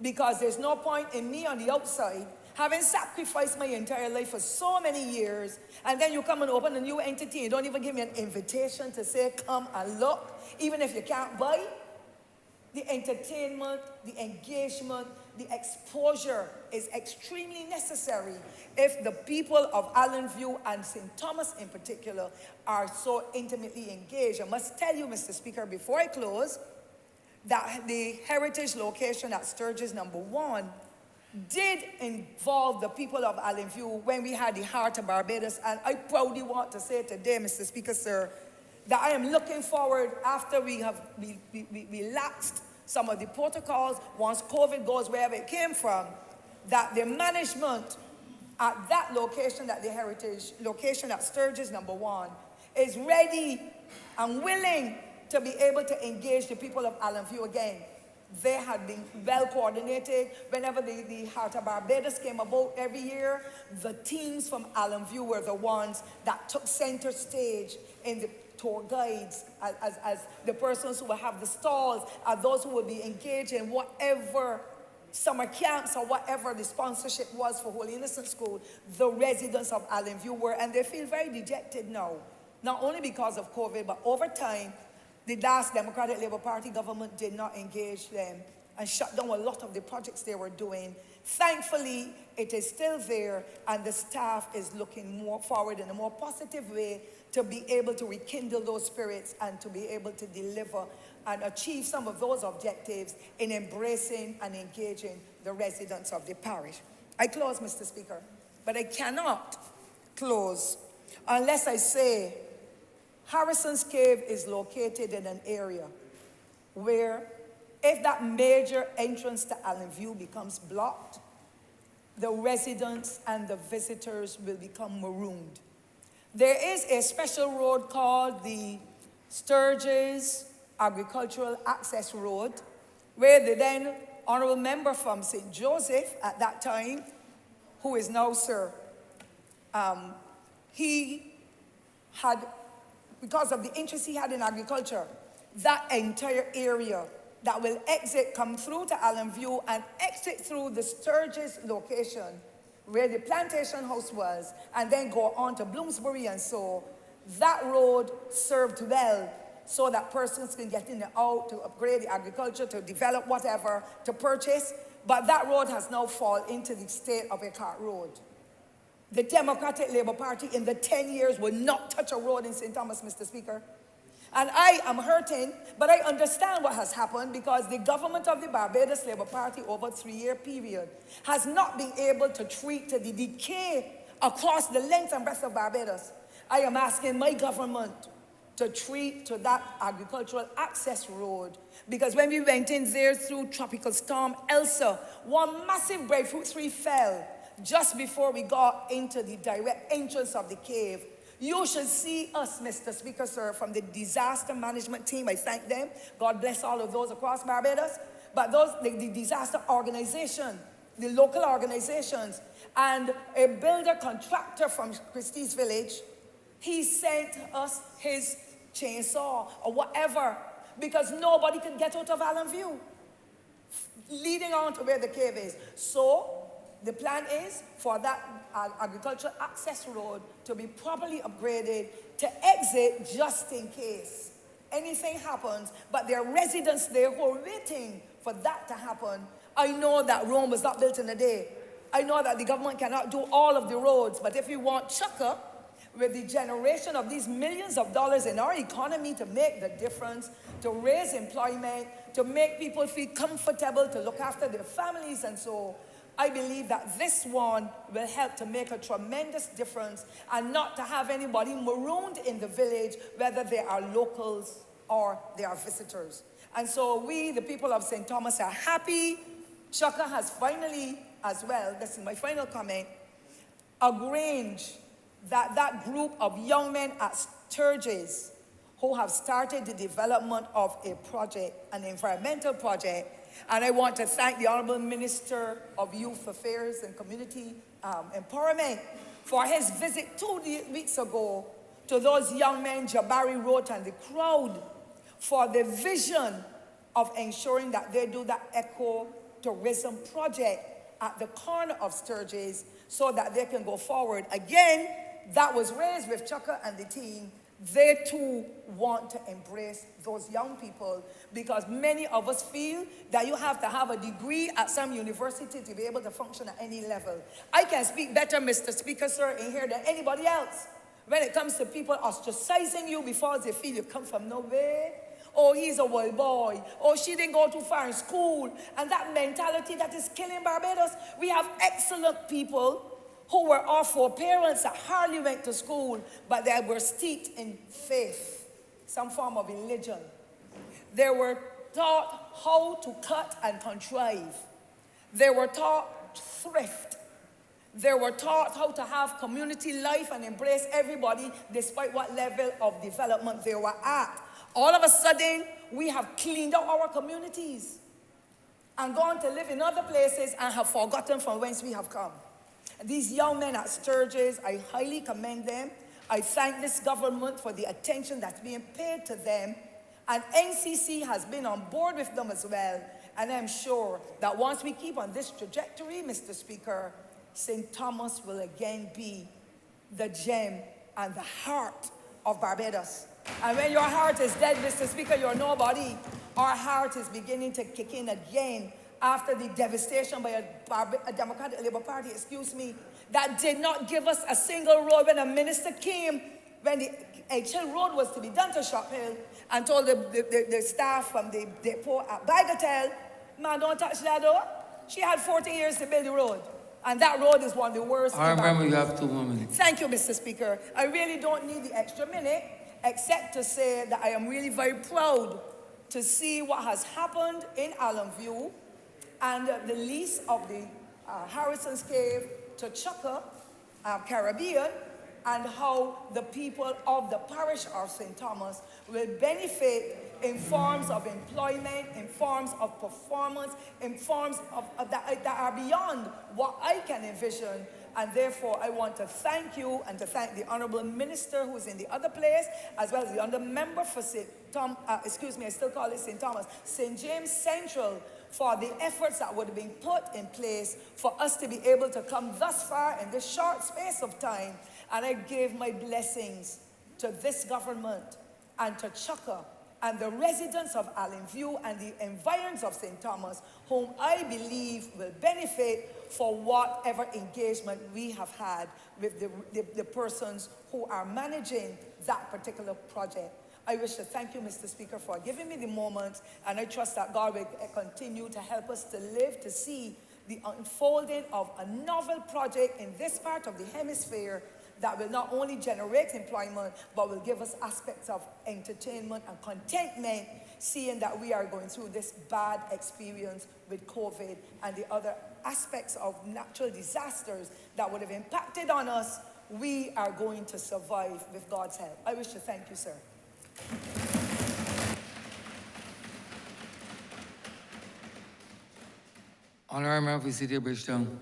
Because there's no point in me on the outside having sacrificed my entire life for so many years, and then you come and open a new entity, you don't even give me an invitation to say, come and look, even if you can't buy. The entertainment, the engagement, the exposure is extremely necessary if the people of Allen View and St. Thomas in particular are so intimately engaged. I must tell you, Mr. Speaker, before I close, that the heritage location at Sturgis #1 did involve the people of Allen View when we had the Heart of Barbados. And I proudly want to say today, Mr. Speaker, sir, that I am looking forward after we have relaxed some of the protocols, once COVID goes wherever it came from, that the management at that location, at the heritage location at Sturgis #1, is ready and willing to be able to engage the people of Allen View again. They had been well coordinated. Whenever the Heart of Barbados came about every year, the teams from Allen View were the ones that took center stage in the tour guides, as the persons who will have the stalls, as those who will be engaged in whatever summer camps or whatever the sponsorship was for Holy Innocent School. The residents of Allen View were, and they feel very dejected now, not only because of COVID, but over time, the last Democratic Labour Party government did not engage them and shut down a lot of the projects they were doing. Thankfully, it is still there, and the staff is looking more forward in a more positive way to be able to rekindle those spirits and to be able to deliver and achieve some of those objectives in embracing and engaging the residents of the parish. I close, Mr. Speaker, but I cannot close unless I say Harrison's Cave is located in an area where if that major entrance to Allen View becomes blocked, the residents and the visitors will become marooned. There is a special road called the Sturgis Agricultural Access Road, where the then Honourable Member from St. Joseph at that time, who is now Sir, he had, because of the interest he had in agriculture, that entire area that will exit, come through to Allen View and exit through the Sturgis location where the plantation house was, and then go on to Bloomsbury and so, that road served well so that persons can get in and out to upgrade the agriculture, to develop whatever, to purchase, but that road has now fallen into the state of a cart road. The Democratic Labour Party in the 10 years will not touch a road in St. Thomas, Mr. Speaker. And I am hurting, but I understand what has happened because the government of the Barbados Labour Party over a 3-year period has not been able to treat the decay across the length and breadth of Barbados. I am asking my government to treat to that agricultural access road, because when we went in there through Tropical Storm Elsa, one massive breadfruit tree fell just before we got into the direct entrance of the cave. You should see us, Mr. Speaker, sir, from the disaster management team. I thank them. God bless all of those across Barbados. But those, the disaster organization, the local organizations, and a builder contractor from Christie's Village, he sent us his chainsaw or whatever because nobody could get out of Allen View, leading on to where the cave is. So the plan is for that agricultural access road to be properly upgraded to exit just in case anything happens. But there are residents there who are waiting for that to happen. I know that Rome was not built in a day. I know that the government cannot do all of the roads, but if we want Chukka, with the generation of these millions of dollars in our economy to make the difference, to raise employment, to make people feel comfortable, to look after their families and so, I believe that this one will help to make a tremendous difference and not to have anybody marooned in the village, whether they are locals or they are visitors. And so we, the people of St. Thomas, are happy. Chukka has finally, as well, this is my final comment, arranged that group of young men at Sturgis who have started the development of a project, an environmental project. And I want to thank the Honourable Minister of Youth Affairs and Community Empowerment for his visit 2 weeks ago to those young men, Jabari Road and the crowd, for the vision of ensuring that they do that eco-tourism project at the corner of Sturgis so that they can go forward. Again, that was raised with Chukka and the team. They too want to embrace those young people because many of us feel that you have to have a degree at some university to be able to function at any level. I can speak better, Mr. Speaker, sir, in here than anybody else when it comes to people ostracizing you because they feel you come from nowhere. Oh, he's a world boy. Oh, she didn't go too far in school. And that mentality that is killing Barbados. We have excellent people who were our foreparents that hardly went to school, but they were steeped in faith, some form of religion. They were taught how to cut and contrive. They were taught thrift. They were taught how to have community life and embrace everybody despite what level of development they were at. All of a sudden, we have cleaned out our communities. and gone to live in other places and have forgotten from whence we have come. These young men at Sturgis, I highly commend them. I thank this government for the attention that's being paid to them. And NCC has been on board with them as well. And I'm sure that once we keep on this trajectory, Mr. Speaker, St. Thomas will again be the gem and the heart of Barbados. And when your heart is dead, Mr. Speaker, you're nobody. Our heart is beginning to kick in again after the devastation by a Democratic Labour Party, that did not give us a single road. When a minister came, when the H Hill Road was to be done to Shop Hill, and told the staff from the depot at Bagatelle, man, don't touch that door. She had 40 years to build the road. And that road is one of the worst. I remember you have 2 more minutes. Thank you, Mr. Speaker. I really don't need the extra minute, except to say that I am really very proud to see what has happened in Allenview and the lease of the Harrison's Cave to Chukka, Caribbean, and how the people of the parish of St. Thomas will benefit in forms of employment, in forms of performance, in forms of that are beyond what I can envision. And therefore, I want to thank you and to thank the Honourable Minister who is in the other place, as well as the other member for St. James Central, for the efforts that would have been put in place for us to be able to come thus far in this short space of time. And I give my blessings to this government and to Chukka and the residents of Allenview and the environs of St. Thomas, whom I believe will benefit for whatever engagement we have had with the persons who are managing that particular project. I wish to thank you, Mr. Speaker, for giving me the moment, and I trust that God will continue to help us to live to see the unfolding of a novel project in this part of the hemisphere that will not only generate employment, but will give us aspects of entertainment and contentment, seeing that we are going through this bad experience with COVID and the other aspects of natural disasters that would have impacted on us. We are going to survive with God's help. I wish to thank you, sir. Honourable Member for City of Bridgetown.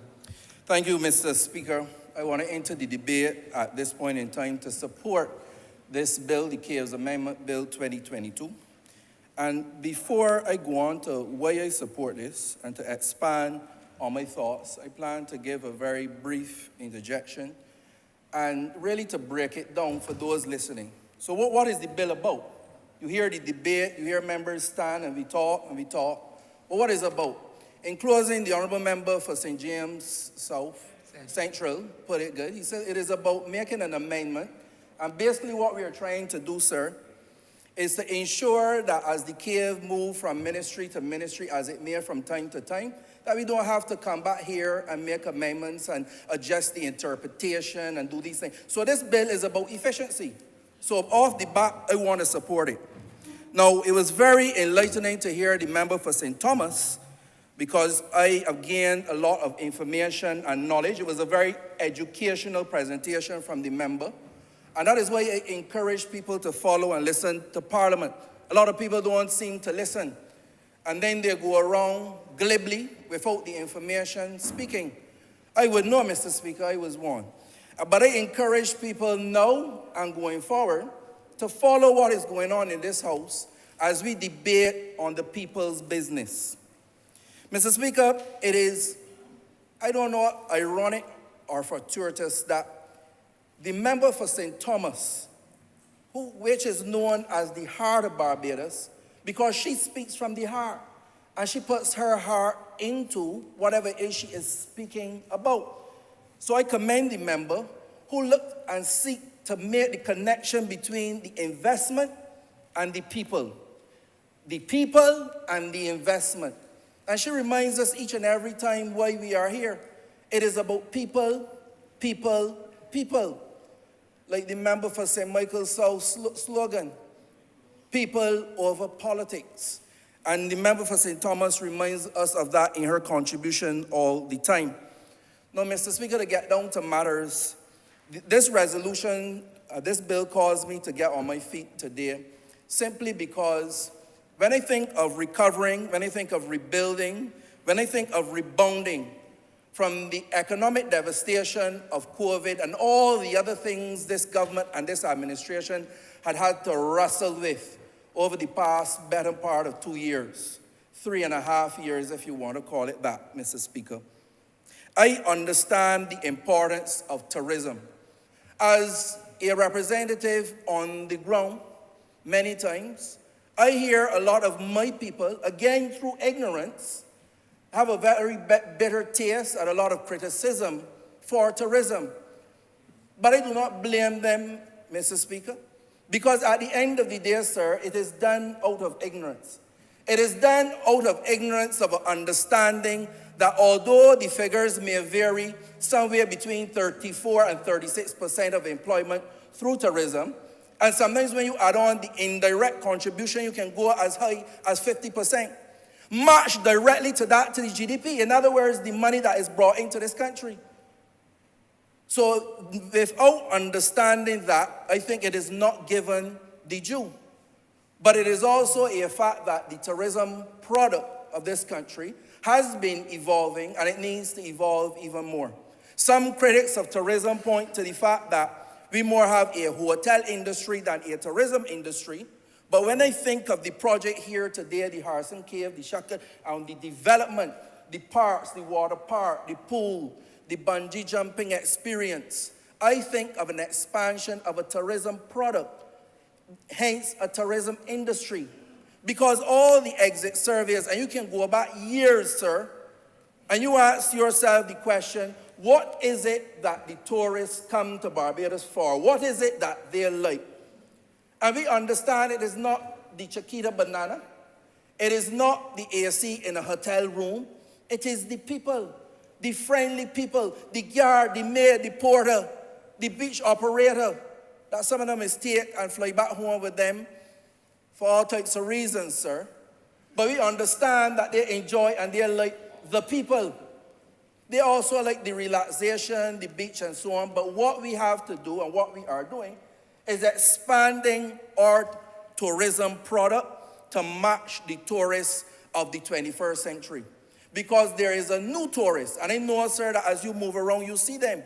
Thank you, Mr. Speaker. I want to enter the debate at this point in time to support this bill, the Caves Amendment Bill 2022. And before I go on to why I support this and to expand on my thoughts, I plan to give a very brief interjection and really to break it down for those listening. So what is the bill about? You hear the debate, you hear members stand and we talk and we talk. Well, what is it about? In closing, the Honourable Member for St. James South Central put it good. He said it is about making an amendment. And basically what we are trying to do, sir, is to ensure that as the cave move from ministry to ministry, as it may from time to time, that we don't have to come back here and make amendments and adjust the interpretation and do these things. So this bill is about efficiency. So off the bat, I want to support it. Now, it was very enlightening to hear the member for St. Thomas, because I have gained a lot of information and knowledge. It was a very educational presentation from the member. And that is why I encourage people to follow and listen to Parliament. A lot of people don't seem to listen. And then they go around glibly without the information speaking. I would know, Mr. Speaker, I was one. But I encourage people now and going forward to follow what is going on in this House as we debate on the people's business. Mr. Speaker, it is, I don't know, ironic or fortuitous that the member for St. Thomas, which is known as the heart of Barbados, because she speaks from the heart, and she puts her heart into whatever it is she is speaking about. So I commend the member who looked and seek to make the connection between the investment and the people. The people and the investment. And she reminds us each and every time why we are here. It is about people, people, people. Like the member for St. Michael's South slogan, people over politics. And the member for St. Thomas reminds us of that in her contribution all the time. Now, Mr. Speaker, to get down to matters, this resolution, this bill caused me to get on my feet today simply because when I think of recovering, when I think of rebuilding, when I think of rebounding from the economic devastation of COVID and all the other things this government and this administration had to wrestle with over the past better part of 2 years, 3.5 years if you want to call it that, Mr. Speaker. I understand the importance of tourism. As a representative on the ground, many times, I hear a lot of my people, again through ignorance, have a very bitter taste and a lot of criticism for tourism. But I do not blame them, Mr. Speaker, because at the end of the day, sir, it is done out of ignorance. It is done out of ignorance of an understanding that although the figures may vary somewhere between 34 and 36% of employment through tourism, and sometimes when you add on the indirect contribution, you can go as high as 50%. Match directly to that, to the GDP. In other words, the money that is brought into this country. So without understanding that, I think it is not given the due. But it is also a fact that the tourism product of this country has been evolving, and it needs to evolve even more. Some critics of tourism point to the fact that we more have a hotel industry than a tourism industry. But when I think of the project here today, the Harrison Cave, the Shaka, and the development, the parks, the water park, the pool, the bungee jumping experience, I think of an expansion of a tourism product, hence a tourism industry. Because all the exit surveys, and you can go back years, sir, and you ask yourself the question, what is it that the tourists come to Barbados for? What is it that they like? And we understand it is not the Chiquita banana. It is not the AC in a hotel room. It is the people, the friendly people, the guard, the maid, the porter, the beach operator, that some of them is take and fly back home with them for all types of reasons, sir. But we understand that they enjoy and they like the people. They also like the relaxation, the beach and so on. But what we have to do and what we are doing is expanding our tourism product to match the tourists of the 21st century. Because there is a new tourist, and I know, sir, that as you move around, you see them.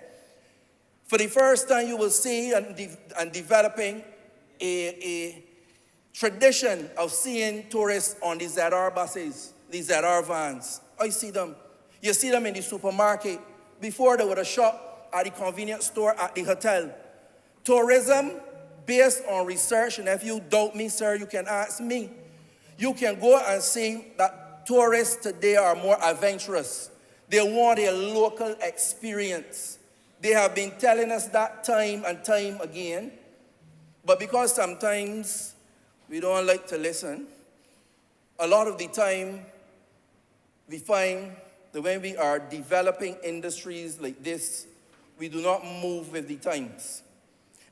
For the first time, you will see and developing a tradition of seeing tourists on the ZR buses, the ZR vans. I see them. You see them in the supermarket. Before, they would have shop at the convenience store at the hotel. Tourism, based on research, and if you doubt me, sir, you can ask me. You can go and see that tourists today are more adventurous. They want a local experience. They have been telling us that time and time again. But because sometimes we don't like to listen, a lot of the time we find that when we are developing industries like this, we do not move with the times.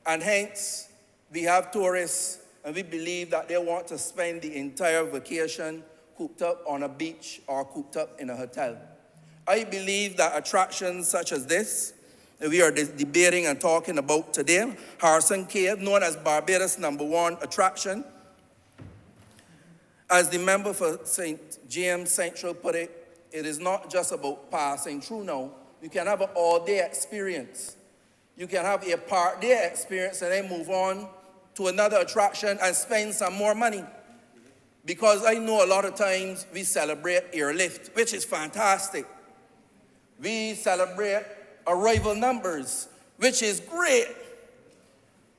And hence, we have tourists, and we believe that they want to spend the entire vacation cooped up on a beach or cooped up in a hotel. I believe that attractions such as this, that we are debating and talking about today, Harrison Cave, known as Barbados' #1 attraction, as the member for St. James Central put it, it is not just about passing through now. You can have an all-day experience. You can have a part-day experience and then move on to another attraction and spend some more money. Because I know a lot of times we celebrate airlift, which is fantastic. We celebrate arrival numbers, which is great.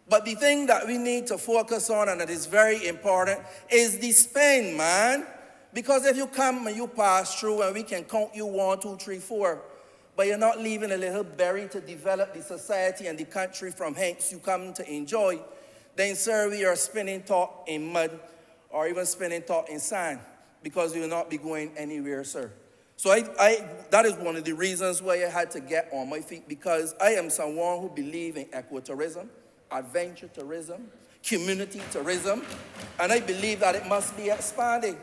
But the thing that we need to focus on, and it is very important, is the spend, man. Because if you come and you pass through and we can count you 1, 2, 3, 4, but you're not leaving a little berry to develop the society and the country from hence you come to enjoy, then, sir, we are spinning top in mud or even spinning top in sand because we will not be going anywhere, sir. So that is one of the reasons why I had to get on my feet, because I am someone who believes in ecotourism, adventure tourism, community tourism, and I believe that it must be expanded.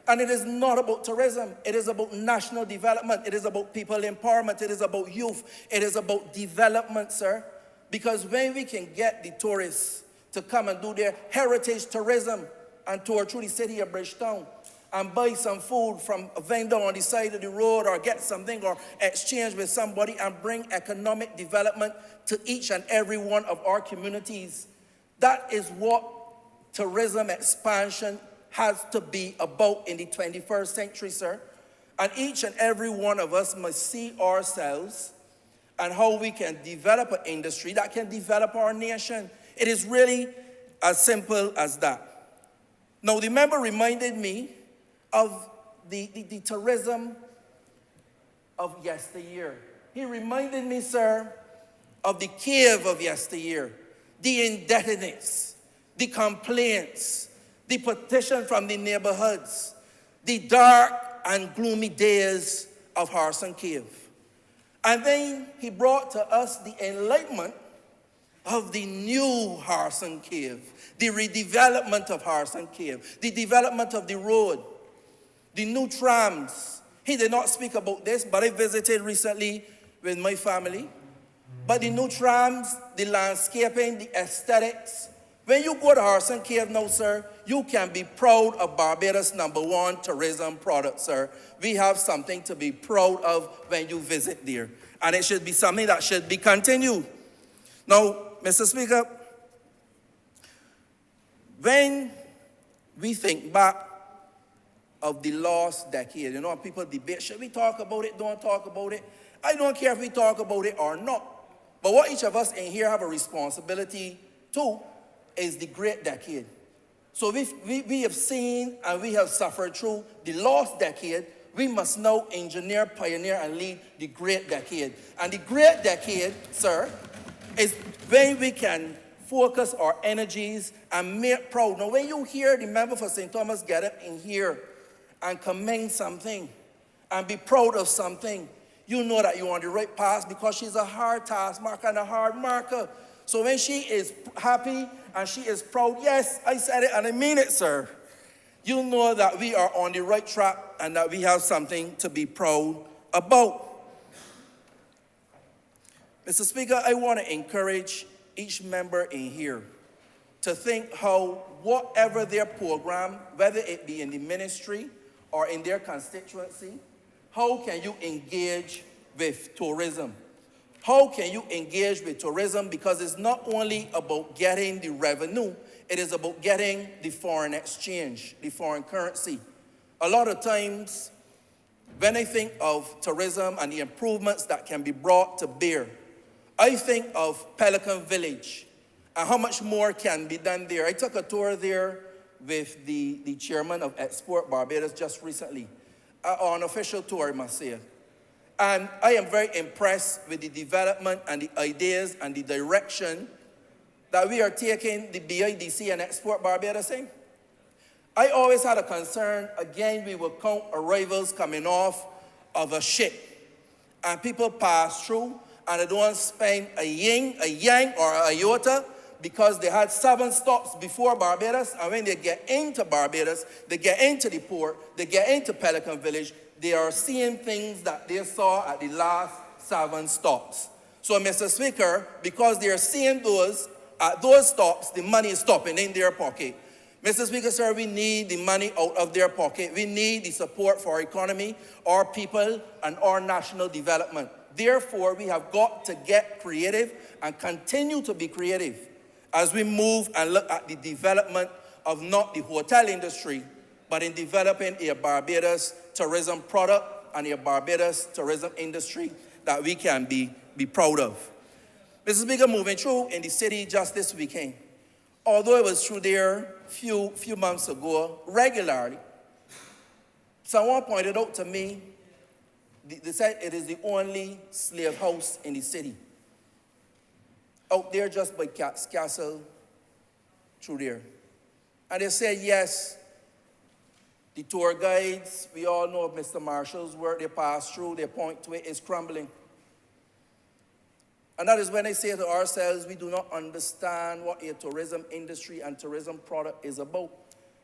And it is not about tourism. It is about national development. It is about people empowerment. It is about youth. It is about development, sir. Because when we can get the tourists to come and do their heritage tourism and tour through the city of Bridgetown and buy some food from a vendor on the side of the road, or get something, or exchange with somebody, and bring economic development to each and every one of our communities. That is what tourism expansion has to be about in the 21st century, sir. And each and every one of us must see ourselves and how we can develop an industry that can develop our nation. It is really as simple as that. Now, the member reminded me of the tourism of yesteryear. He reminded me, sir, of the cave of yesteryear, the indebtedness, the complaints, the petition from the neighborhoods, the dark and gloomy days of Harrison Cave. And then he brought to us the enlightenment of the new Harrison Cave, the redevelopment of Harrison Cave, the development of the road, the new trams. He did not speak about this, but I visited recently with my family. But the new trams, the landscaping, the aesthetics. When you go to Harrison Cave now, sir, you can be proud of Barbados' #1 tourism product, sir. We have something to be proud of when you visit there. And it should be something that should be continued. Now, Mr. Speaker, when we think back of the last decade, you know, people debate, should we talk about it, don't talk about it? I don't care if we talk about it or not. But what each of us in here have a responsibility to is the great decade. So we have seen and we have suffered through the last decade. We must now engineer, pioneer, and lead the great decade. And the great decade, sir, is when we can focus our energies and make proud. Now, when you hear the member for St. Thomas get up in here and commend something and be proud of something, you know that you're on the right path, because she's a hard taskmaster and a hard marker. So when she is happy and she is proud, yes, I said it and I mean it, sir, you know that we are on the right track and that we have something to be proud about. Mr. Speaker, I want to encourage each member in here to think how whatever their program, whether it be in the ministry or in their constituency, how can you engage with tourism? How can you engage with tourism? Because it's not only about getting the revenue, it is about getting the foreign exchange, the foreign currency. A lot of times, when I think of tourism and the improvements that can be brought to bear, I think of Pelican Village and how much more can be done there. I took a tour there with the chairman of Export Barbados just recently, on official tour, I must say. And I am very impressed with the development and the ideas and the direction that we are taking the BIDC and Export Barbados in. I always had a concern, again, we will count arrivals coming off of a ship. And people pass through and they don't spend a yin, a yang, or a iota, because they had 7 stops before Barbados, and when they get into Barbados, they get into the port, they get into Pelican Village, they are seeing things that they saw at the last 7 stops. So, Mr. Speaker, because they are seeing those, at those stops, the money is stopping in their pocket. Mr. Speaker, sir, we need the money out of their pocket. We need the support for our economy, our people, and our national development. Therefore, we have got to get creative and continue to be creative as we move and look at the development of not the hotel industry, but in developing a Barbados tourism product and a Barbados tourism industry that we can be proud of. Mr. Speaker, moving through in the city just this weekend, although it was through there few months ago regularly, someone pointed out to me, they said it is the only slave house in the city. Out there just by Cat's Castle, through there. And they said, yes, the tour guides, we all know of Mr. Marshall's work, they pass through, they point to it, it's crumbling. And that is when I say to ourselves, we do not understand what a tourism industry and tourism product is about.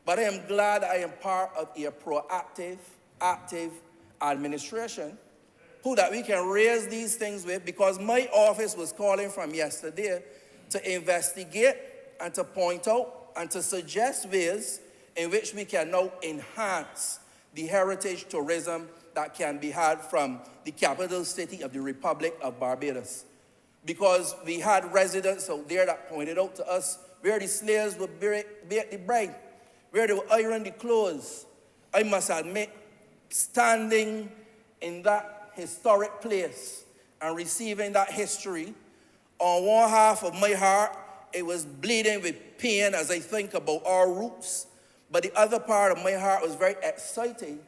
But I am glad I am part of a proactive, active administration who that we can raise these things with, because my office was calling from yesterday to investigate and to point out and to suggest ways in which we can now enhance the heritage tourism that can be had from the capital city of the Republic of Barbados. Because we had residents out there that pointed out to us where the slaves would bake the bread, where they would iron the clothes. I must admit, standing in that historic place and receiving that history, on one half of my heart, it was bleeding with pain as I think about our roots. But the other part of my heart was very excited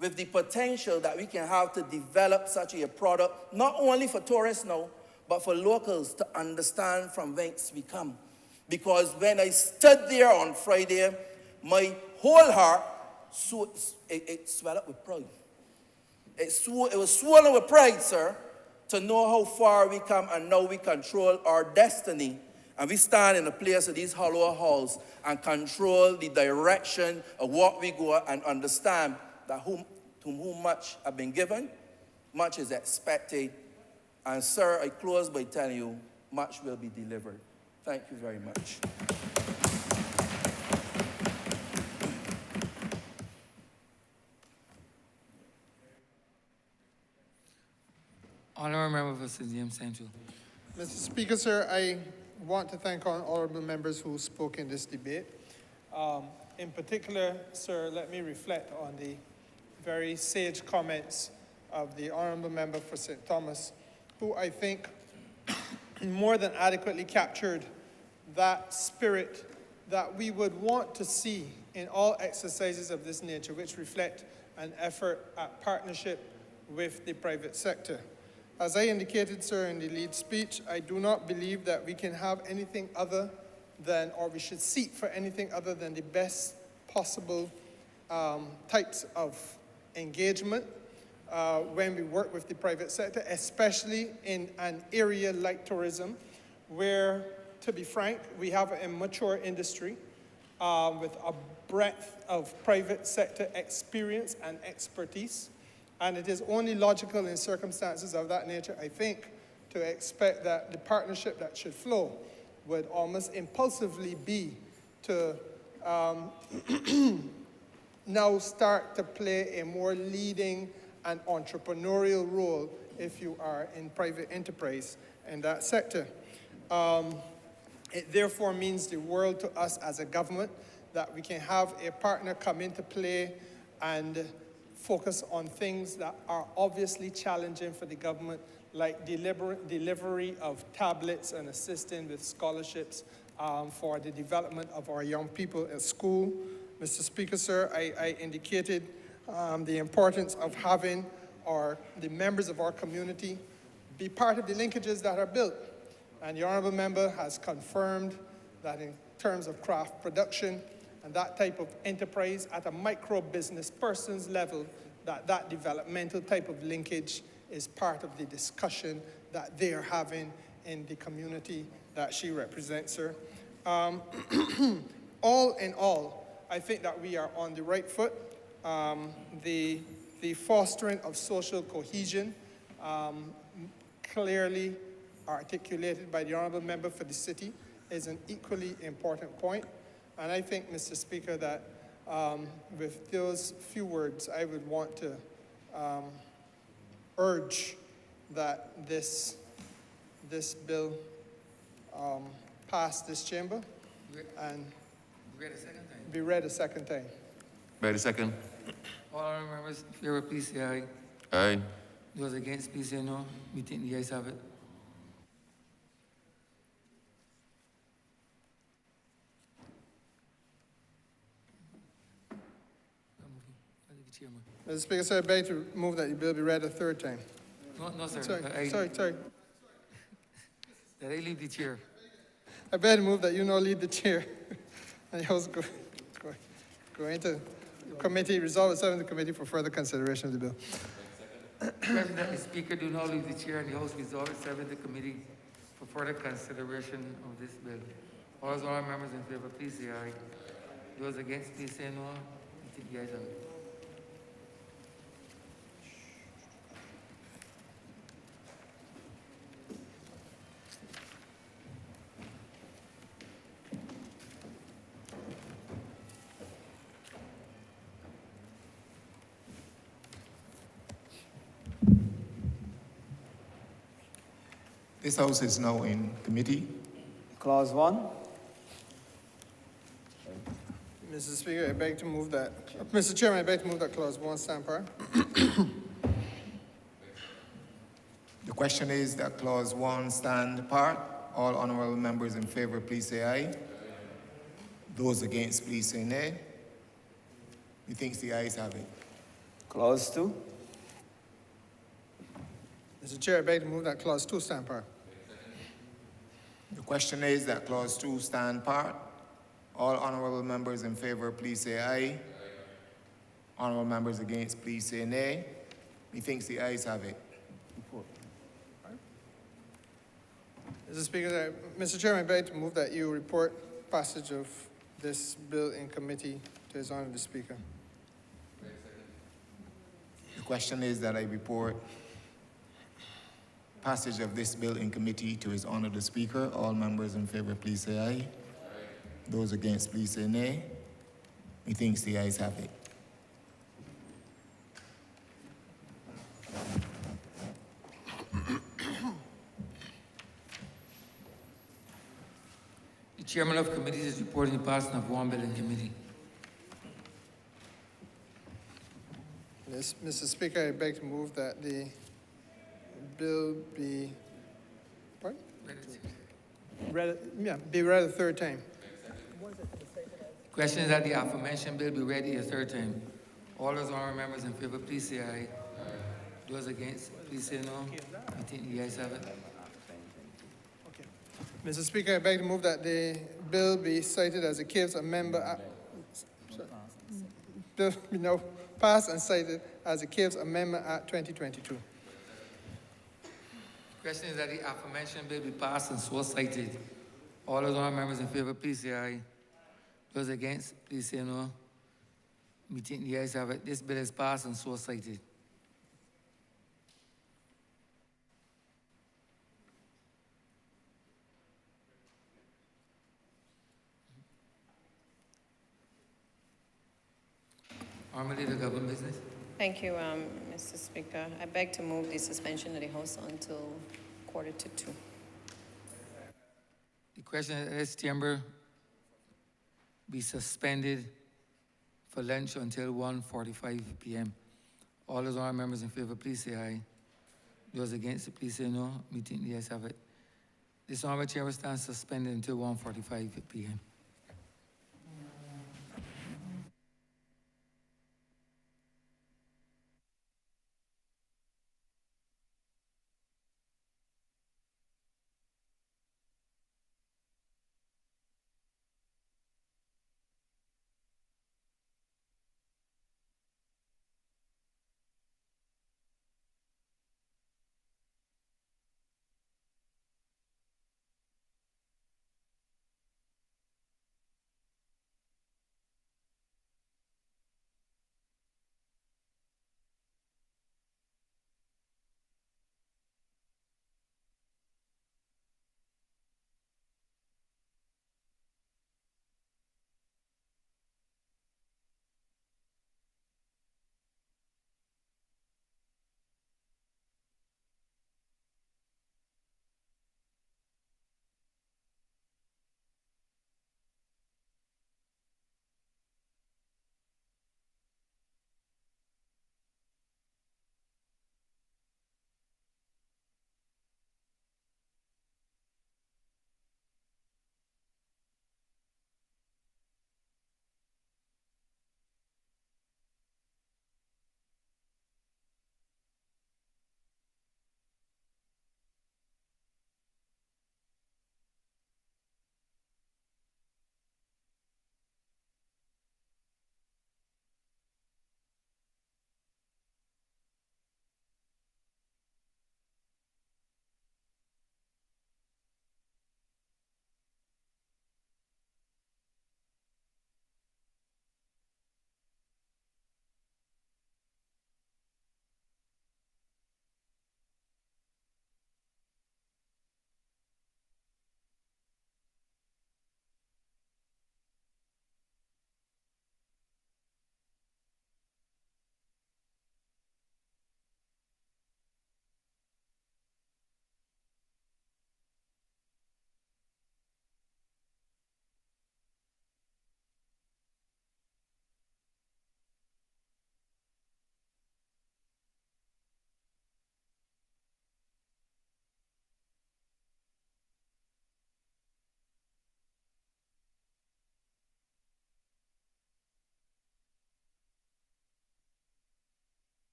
with the potential that we can have to develop such a product, not only for tourists now, but for locals to understand from whence we come. Because when I stood there on Friday, my whole heart, it swelled up with pride. It was swollen with pride, sir, to know how far we come and now we control our destiny. And we stand in the place of these hollow halls and control the direction of what we go and understand that to whom much have been given, much is expected. And sir, I close by telling you, much will be delivered. Thank you very much. Honourable Member for St. James Central. Mr. Speaker, sir, I want to thank all honourable members who spoke in this debate. In particular, sir, let me reflect on the very sage comments of the honourable member for St. Thomas, who I think more than adequately captured that spirit that we would want to see in all exercises of this nature, which reflect an effort at partnership with the private sector. As I indicated, sir, in the lead speech, I do not believe that we can have anything other than, or we should seek for anything other than the best possible types of engagement when we work with the private sector, especially in an area like tourism, where, to be frank, we have an immature industry with a breadth of private sector experience and expertise. And it is only logical in circumstances of that nature, I think, to expect that the partnership that should flow would almost impulsively be to now start to play a more leading and entrepreneurial role if you are in private enterprise in that sector. It therefore means the world to us as a government that we can have a partner come into play and focus on things that are obviously challenging for the government, like delivery of tablets and assisting with scholarships for the development of our young people at school. Mr. Speaker, sir, I indicated the importance of having the members of our community be part of the linkages that are built. And the honourable member has confirmed that in terms of craft production, and that type of enterprise at a micro business person's level, that developmental type of linkage is part of the discussion that they are having in the community that she represents, sir. All in all, I think that we are on the right foot. The fostering of social cohesion, clearly articulated by the honourable member for the city, is an equally important point. And I think, Mr. Speaker, that with those few words, I would want to urge that this bill pass this chamber and be read a second time. Ready, second. All honourable members in favor, please say aye. Aye. Those against, please say no. We think the ayes have it. Mr. Speaker, sir, I beg to move that the bill be read a third time. No, sir. Sorry. That I leave the chair. I beg to move that you now lead the chair. And you also go into committee, resolve the 17th committee for further consideration of the bill. President, the Speaker do now leave the chair and the House resolve the 17th committee for further consideration of this bill. All those honourable members in favor, please say aye. Those against, please say no. I think the ayes have it. This House is now in committee. Clause 1. Mr. Speaker, I beg to move that. Mr. Chairman, I beg to move that clause 1 stand par. The question is that clause 1 stand part. All honorable members in favor, please say aye. Those against, please say nay. Methinks the ayes have it. Clause 2. Mr. Chair, I beg to move that clause 2 stand par. The question is that clause 2 stand part. All honorable members in favor, please say aye. Honorable members against, please say nay. Methinks the ayes have it. Mr. Chairman, I beg to move that you report passage of this bill in committee to His Honor the Speaker. The question is that I report passage of this bill in committee to His Honor the Speaker. All members in favor, please say aye. Those against, please say nay. Methinks the ayes have it. The chairman of committees is reporting the passing of one bill in committee. Yes, Mr. Speaker, I beg to move that the bill be, pardon? Be read a third time. Question is that the aforementioned bill be read a third time. All those honorable members in favor, please say aye. Those against, please say no. I think the ayes have it. Mr. Speaker, I beg to move that the bill be cited as it gives a member. Bill be now passed and cited as it gives Amendment Act 2022. Question is that the aforementioned bill be passed and so cited. All those honorable members in favor, please say aye. Those against, please say no. We think the ayes have it. This bill is passed and so cited. Honorable Leader, government business. Thank you, Mr. Speaker. I beg to move the suspension of the House until 1:45. The question is that this chamber be suspended for lunch until 1:45 p.m. All those honorable members in favor, please say aye. Those against, please say no. Meeting the ayes have it. This honorable chamber stands suspended until 1:45 p.m.